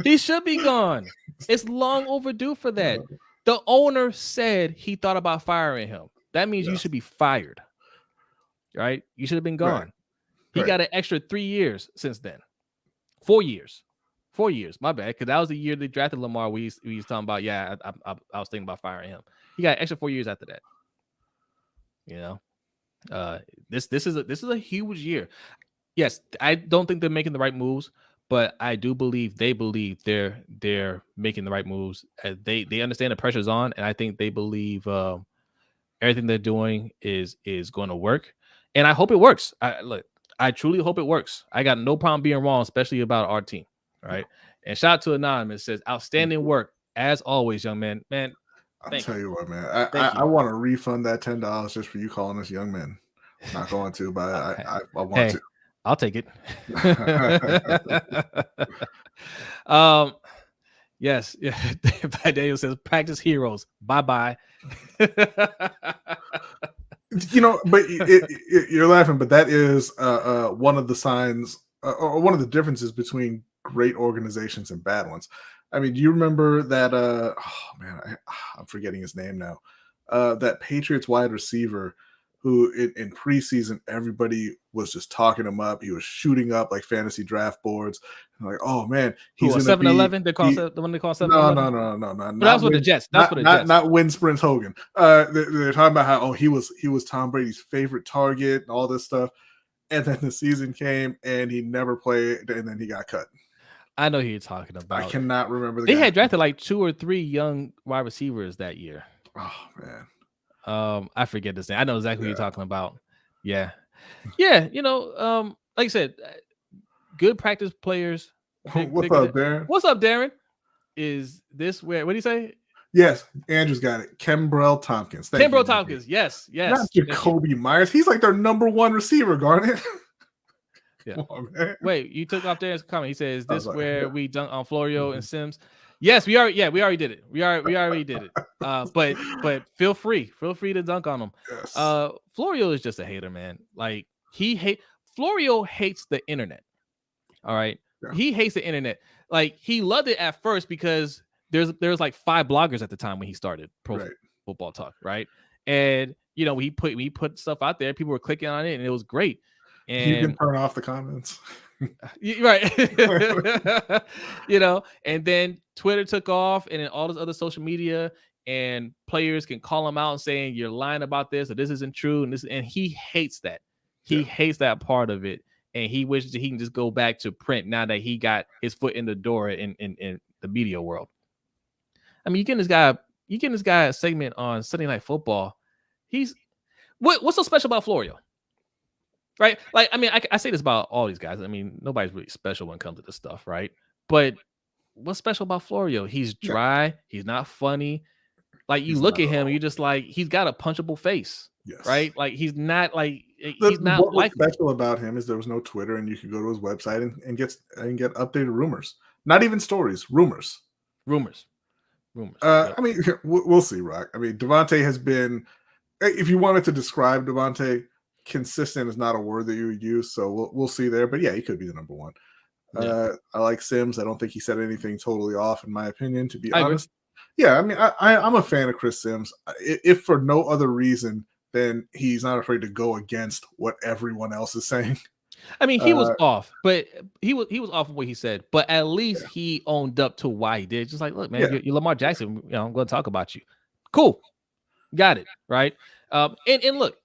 Speaker 1: He should be gone. It's long overdue for that. The owner said he thought about firing him. That means you should be fired. Right? You should have been gone. Right. He got an extra 3 years since then. 4 years. 4 years. My bad. Because that was the year they drafted Lamar. We was talking about, I was thinking about firing him. He got an extra 4 years after that. You know? This is a huge year. Yes, I don't think they're making the right moves, but I do believe they're making the right moves. They understand the pressure's on, and I think they believe everything they're doing is going to work. And I hope it works. I truly hope it works. I got no problem being wrong, especially about our team. All right. And shout out to Anonymous, says outstanding work as always, young man. Man,
Speaker 2: I'll tell you what, man. I want to refund that $10 just for you calling us young men. I'm not going to, but I want to.
Speaker 1: I'll take it. Yes. Yeah. Daniel says practice heroes. Bye-bye.
Speaker 2: You know, but you're laughing, but that is one of the signs or one of the differences between great organizations and bad ones. I mean, do you remember that? I'm forgetting his name now. That Patriots wide receiver who in preseason, everybody was just talking him up. He was shooting up like fantasy draft boards. And like, oh man,
Speaker 1: he's 7-11. They call the one they call 7-11.
Speaker 2: No.
Speaker 1: That was with the Jets. That's for the Jets.
Speaker 2: Not Win Sprints Hogan. They're talking about how he was Tom Brady's favorite target and all this stuff. And then the season came and he never played, and then he got cut.
Speaker 1: I know who you're talking about.
Speaker 2: I cannot remember.
Speaker 1: They had drafted like 2 or 3 young wide receivers that year.
Speaker 2: Oh man.
Speaker 1: I forget this name. I know exactly what you're talking about. Yeah. You know, like I said, good practice players.
Speaker 2: What's up, Darren?
Speaker 1: What's up, Darren? Is this where? What do you say?
Speaker 2: Yes, Andrew's got it. Kembrell Tompkins.
Speaker 1: Kembrell Tompkins. Yes.
Speaker 2: Not Jacoby Myers. He's like their number 1 receiver, Garnet.
Speaker 1: Yeah. On, wait, you took off Darren's comment. He says, "Is this where we dunk on Florio and Sims?" Yes, we already did it. We already did it. But feel free to dunk on him.
Speaker 2: Yes.
Speaker 1: Florio is just a hater, man. Like Florio hates the internet. All right. Yeah. He hates the internet. Like he loved it at first because there's like 5 bloggers at the time when he started Pro Football Talk, right? And you know, he put stuff out there, people were clicking on it, and it was great. And
Speaker 2: you can turn off the comments.
Speaker 1: Right. You know, and then Twitter took off, and then all this other social media, and players can call him out and saying you're lying about this or this isn't true, and he hates that. He hates that part of it, and he wishes that he can just go back to print now that he got his foot in the door in the media world. I mean, you getting this guy a segment on Sunday Night Football. What's so special about Florio? Right? Like, I mean, I say this about all these guys. I mean, nobody's really special when it comes to this stuff, right? But what's special about Florio? He's dry. He's not funny. Like, you look at him, you're just like, he's got a punchable face.
Speaker 2: Yes.
Speaker 1: Right? Like, he's not like, he's not
Speaker 2: what
Speaker 1: like.
Speaker 2: What's special about him is there was no Twitter, and you could go to his website and get updated rumors. Not even stories, rumors. I mean, we'll see, Rock. I mean, Devontae has been, if you wanted to describe Devontae, consistent is not a word that you would use, so we'll see there. But yeah, he could be the number 1. Yeah. I like Sims. I don't think he said anything totally off, in my opinion, to be honest. Yeah, I mean, I'm a fan of Chris Sims. If for no other reason, then he's not afraid to go against what everyone else is saying.
Speaker 1: I mean, he was off, but he was off of what he said. But at least he owned up to why he did. Just like, look, man, you're Lamar Jackson. You know, I'm going to talk about you. Cool, got it, right? And look.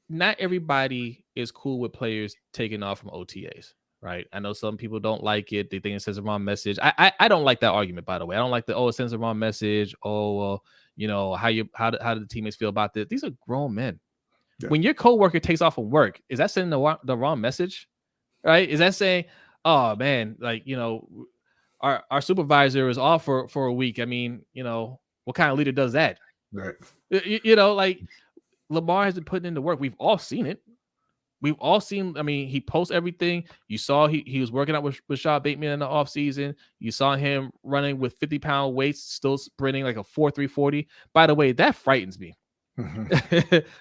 Speaker 1: Not everybody is cool with players taking off from OTAs, right? I know some people don't like it. They think it sends the wrong message. I don't like that argument, by the way. I don't like it sends the wrong message. You know, how do the teammates feel about this? These are grown men. Yeah. When your coworker takes off from work, is that sending the wrong message, right? Is that saying, oh man, like, you know, our supervisor is off for a week? I mean, you know, What kind of leader does that?
Speaker 2: Right.
Speaker 1: You know, like Lamar has been putting in the work. We've all seen it. We've all seen, I mean, he posts everything. You saw he was working out with Rashad Bateman in the offseason. You saw him running with 50-pound weights, still sprinting like a 4.340. By the way, that frightens me.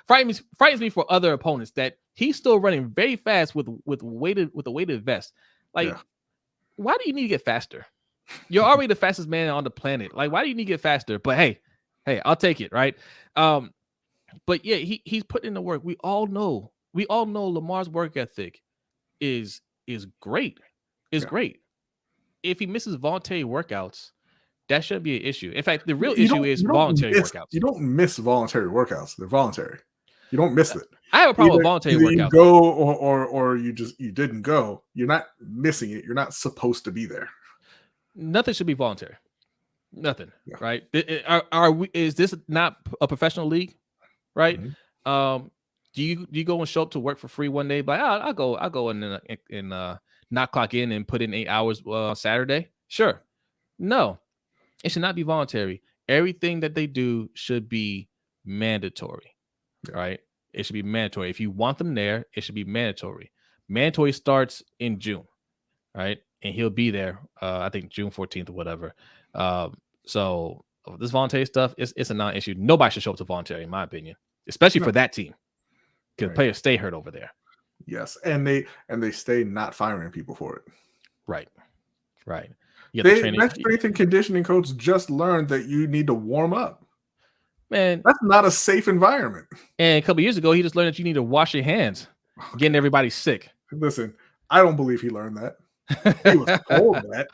Speaker 1: frightens me for other opponents that he's still running very fast with a weighted vest. Like, why do you need to get faster? You're already the fastest man on the planet. Like, why do you need to get faster? But hey, I'll take it, right? But yeah, he's putting in the work. We all know Lamar's work ethic is great. Great. If he misses voluntary workouts, that shouldn't be an issue. In fact, the real issue is voluntary workouts.
Speaker 2: You don't miss voluntary workouts. They're voluntary. You don't miss it.
Speaker 1: I have a problem with voluntary workouts.
Speaker 2: You go or you didn't go. You're not missing it. You're not supposed to be there. Nothing
Speaker 1: should be voluntary. Nothing. Yeah. Right? Are we? Is this not a professional league? Right? Mm-hmm. Do you go and show up to work for free one day? But I'll go and not clock in and put in 8 hours Saturday. Sure. No, it should not be voluntary. Everything that they do should be mandatory. Right? It should be mandatory. If you want them there, it should be mandatory. Mandatory starts in June, right? And he'll be there, I think June 14th or whatever. So this voluntary stuff, it's a non-issue. Nobody should show up to voluntary, in my opinion, especially for that team, because players stay hurt over there.
Speaker 2: Yes, and they stay not firing people for it.
Speaker 1: Right.
Speaker 2: That strength and conditioning coach just learned that you need to warm up.
Speaker 1: Man,
Speaker 2: that's not a safe environment.
Speaker 1: And a couple years ago, he just learned that you need to wash your hands, getting everybody sick.
Speaker 2: Listen, I don't believe he learned that. He was told that.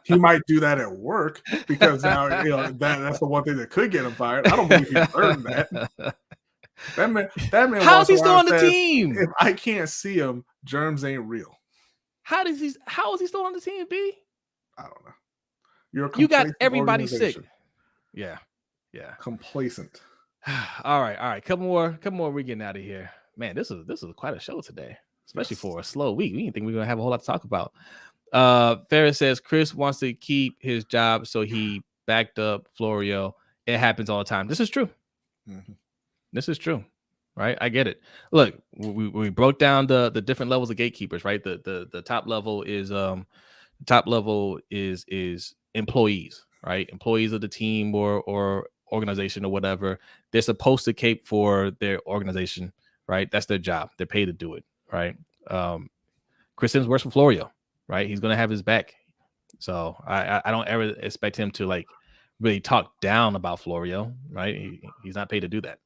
Speaker 2: He might do that at work because now that's the one thing that could get him fired. I don't believe he learned that. That man.
Speaker 1: How is he still on the team?
Speaker 2: If I can't see him, germs ain't real.
Speaker 1: How is he still on the team, B?
Speaker 2: I don't know.
Speaker 1: You got everybody sick. Yeah.
Speaker 2: Complacent.
Speaker 1: All right. Couple more. We're getting out of here, man. This is quite a show today, especially for a slow week. We didn't think we were gonna have a whole lot to talk about. Ferris says Chris wants to keep his job, so he backed up Florio. It happens all the time. This is true. Mm-hmm. This is true, right? I get it. Look, we broke down the different levels of gatekeepers, right? The top level is employees, right? Employees of the team or organization or whatever. They're supposed to cape for their organization, right? That's their job. They're paid to do it, right? Chris Sims works for Florio, right? He's gonna have his back. So I don't ever expect him to like really talk down about Florio, right? He's not paid to do that.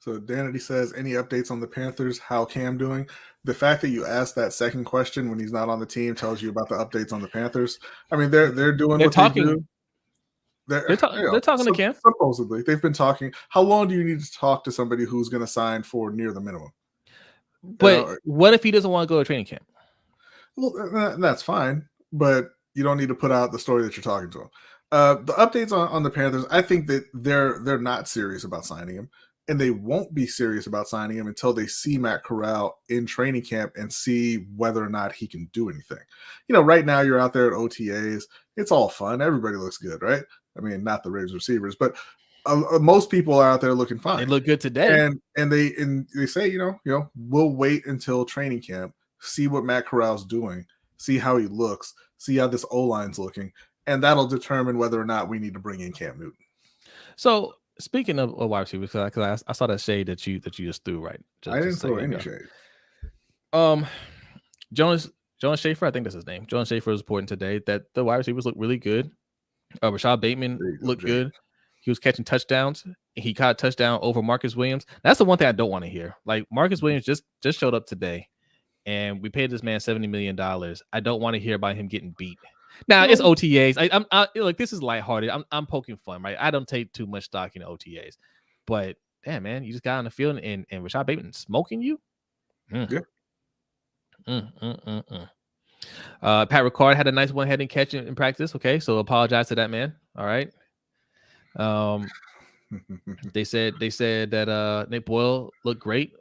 Speaker 2: So Danity says, any updates on the Panthers? How Cam doing? The fact that you asked that second question when he's not on the team tells you about the updates on the Panthers. I mean, they're doing what they do. They're
Speaker 1: talking to Cam.
Speaker 2: Supposedly, they've been talking. How long do you need to talk to somebody who's going to sign for near the minimum?
Speaker 1: But what if he doesn't want to go to training camp?
Speaker 2: Well, that's fine, but you don't need to put out the story that you're talking to him. The updates on the Panthers, I think that they're not serious about signing him, and they won't be serious about signing him until they see Matt Corral in training camp and see whether or not he can do anything. Right now you're out there at OTAs. It's all fun. Everybody looks good, right? I mean, not the Ravens receivers, but most people are out there looking fine.
Speaker 1: They look good today,
Speaker 2: and they say, we'll wait until training camp, see what Matt Corral's doing, see how he looks, see how this O-line's looking, and that'll determine whether or not we need to bring in Cam Newton.
Speaker 1: So speaking of wide receivers, because I saw that shade that you just threw, right?
Speaker 2: I didn't throw any shade.
Speaker 1: Jonas Schaefer, I think that's his name. Jonas Schaefer was reporting today that the wide receivers look really good. Rashad Bateman looked good. He was catching touchdowns. He caught a touchdown over Marcus Williams. That's the one thing I don't want to hear. Like, Marcus Williams just showed up today, and we paid this man $70 million. I don't want to hear about him getting beat. Now, it's OTAs. I like, this is lighthearted. I'm poking fun, right? I don't take too much stock in OTAs. But, damn, man, you just got on the field and Rashad Bateman smoking you?
Speaker 2: Yeah.
Speaker 1: Pat Ricard had a nice one-handed catch in practice. Okay, so apologize to that man. All right. They said that Nick Boyle looked great.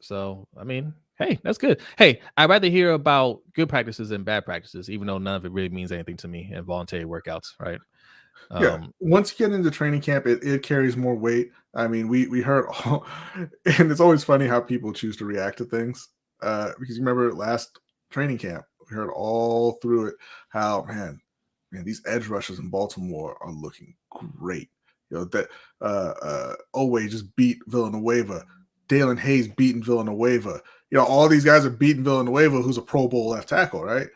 Speaker 1: So I mean, hey, that's good. Hey, I'd rather hear about good practices than bad practices, even though none of it really means anything to me. And voluntary workouts, right?
Speaker 2: Once you get into training camp, it carries more weight. I mean, we heard all, and it's always funny how people choose to react to things. Because you remember last training camp, we heard all through it how man, these edge rushers in Baltimore are looking great. That Oweh just beat Villanueva. Dalen Hayes beating Villanueva. All these guys are beating Villanueva, who's a Pro Bowl left tackle, right?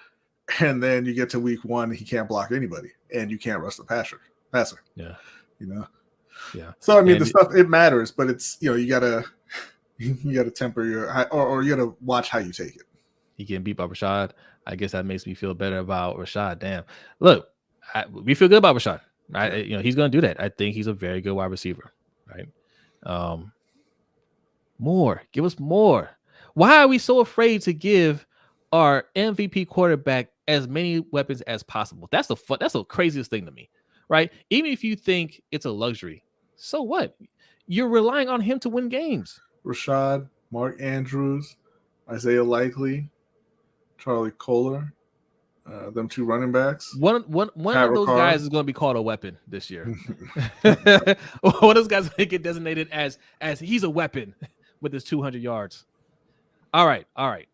Speaker 2: And then you get to week 1, he can't block anybody, and you can't rush the passer.
Speaker 1: Yeah. Yeah.
Speaker 2: So I mean, the stuff it matters, but it's you gotta temper your or you gotta watch how you take it.
Speaker 1: He getting beat by Rashad. I guess that makes me feel better about Rashad. Damn. Look, we feel good about Rashad. Right? He's gonna do that. I think he's a very good wide receiver. Right. More. Give us more. Why are we so afraid to give our MVP quarterback as many weapons as possible? That's the craziest thing to me, right? Even if you think it's a luxury, so what? You're relying on him to win games.
Speaker 2: Rashad, Mark Andrews, Isaiah Likely, Charlie Kohler, them 2 running backs.
Speaker 1: One of those guys is going to be called a weapon this year. One of those guys will get designated as he's a weapon with his 200 yards. All right. We're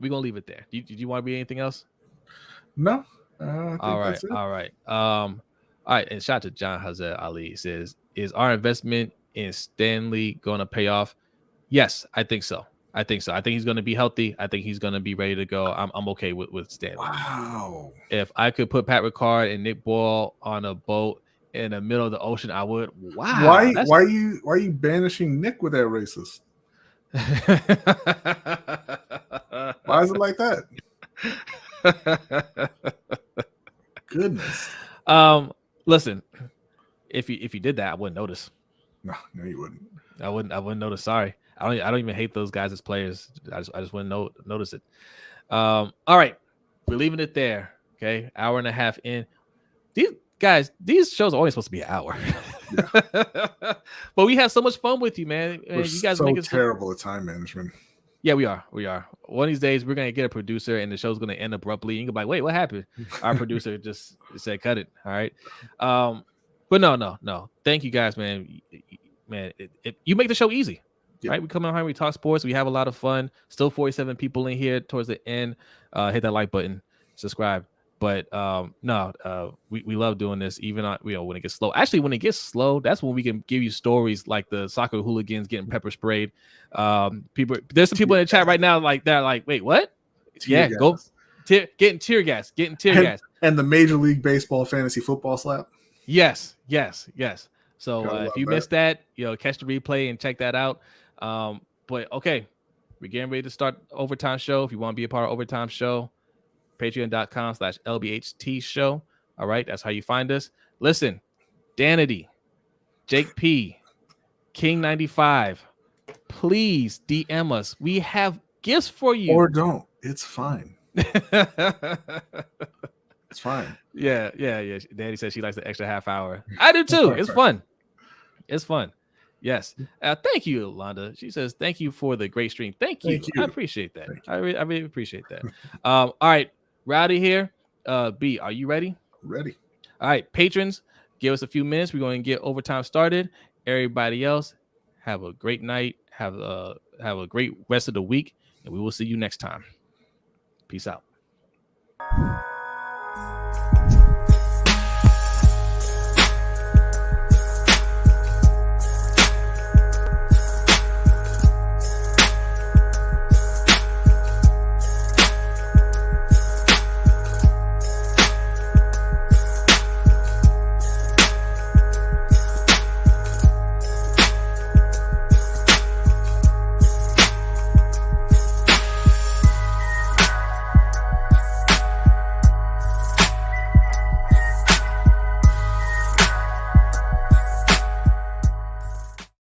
Speaker 1: going to leave it there. Did you want to be anything else?
Speaker 2: No.
Speaker 1: All right. All right. And shout out to John Hazet Ali. Says, is our investment in Stanley going to pay off? Yes, I think so. I think he's going to be healthy. I think he's going to be ready to go. I'm okay with Stanley.
Speaker 2: Wow.
Speaker 1: If I could put Pat Ricard and Nick Boyle on a boat in the middle of the ocean, I would. Wow.
Speaker 2: Why are you banishing Nick with that racist? Why is it like that? Goodness.
Speaker 1: Listen, if you did that, I wouldn't notice.
Speaker 2: No, you wouldn't.
Speaker 1: I wouldn't notice. Sorry. I don't even hate those guys as players. I just wouldn't notice it. All right. We're leaving it there. Okay. Hour and a half in. These shows are only supposed to be an hour. Yeah. But we have so much fun with you, man.
Speaker 2: We're
Speaker 1: you guys
Speaker 2: so
Speaker 1: make it
Speaker 2: terrible at time management.
Speaker 1: Yeah, we are. One of these days, we're gonna get a producer, and the show's gonna end abruptly. You can be like, "Wait, what happened?" Our producer just said, "Cut it." All right. But no. Thank you guys, man. Man, you make the show easy, right? We come on here, we talk sports, we have a lot of fun. Still 47 people in here towards the end. Hit that like button, subscribe. But we love doing this, even on, when it gets slow. Actually, when it gets slow, that's when we can give you stories like the soccer hooligans getting pepper sprayed. There's some people in the chat right now they're like, wait, what?
Speaker 2: Tear gas.
Speaker 1: Getting tear gas.
Speaker 2: And the Major League Baseball fantasy football slap.
Speaker 1: Yes. So if you missed that, catch the replay and check that out. But okay, we're getting ready to start Overtime Show. If you want to be a part of Overtime Show, patreon.com/LBHT Show. All right, that's how you find us. Listen, Danity, Jake P, King 95, please DM us. We have gifts for you.
Speaker 2: Or don't. It's fine. It's fine.
Speaker 1: Yeah. Danny says she likes the extra half hour. I do too. It's fun. Yes. Thank you, Londa. She says, thank you for the great stream. Thank you. I appreciate that. I really appreciate that. All right. Rowdy here. B, are you ready?
Speaker 2: Ready.
Speaker 1: All right. Patrons, give us a few minutes. We're going to get overtime started. Everybody else, have a great night. Have a great rest of the week. And we will see you next time. Peace out.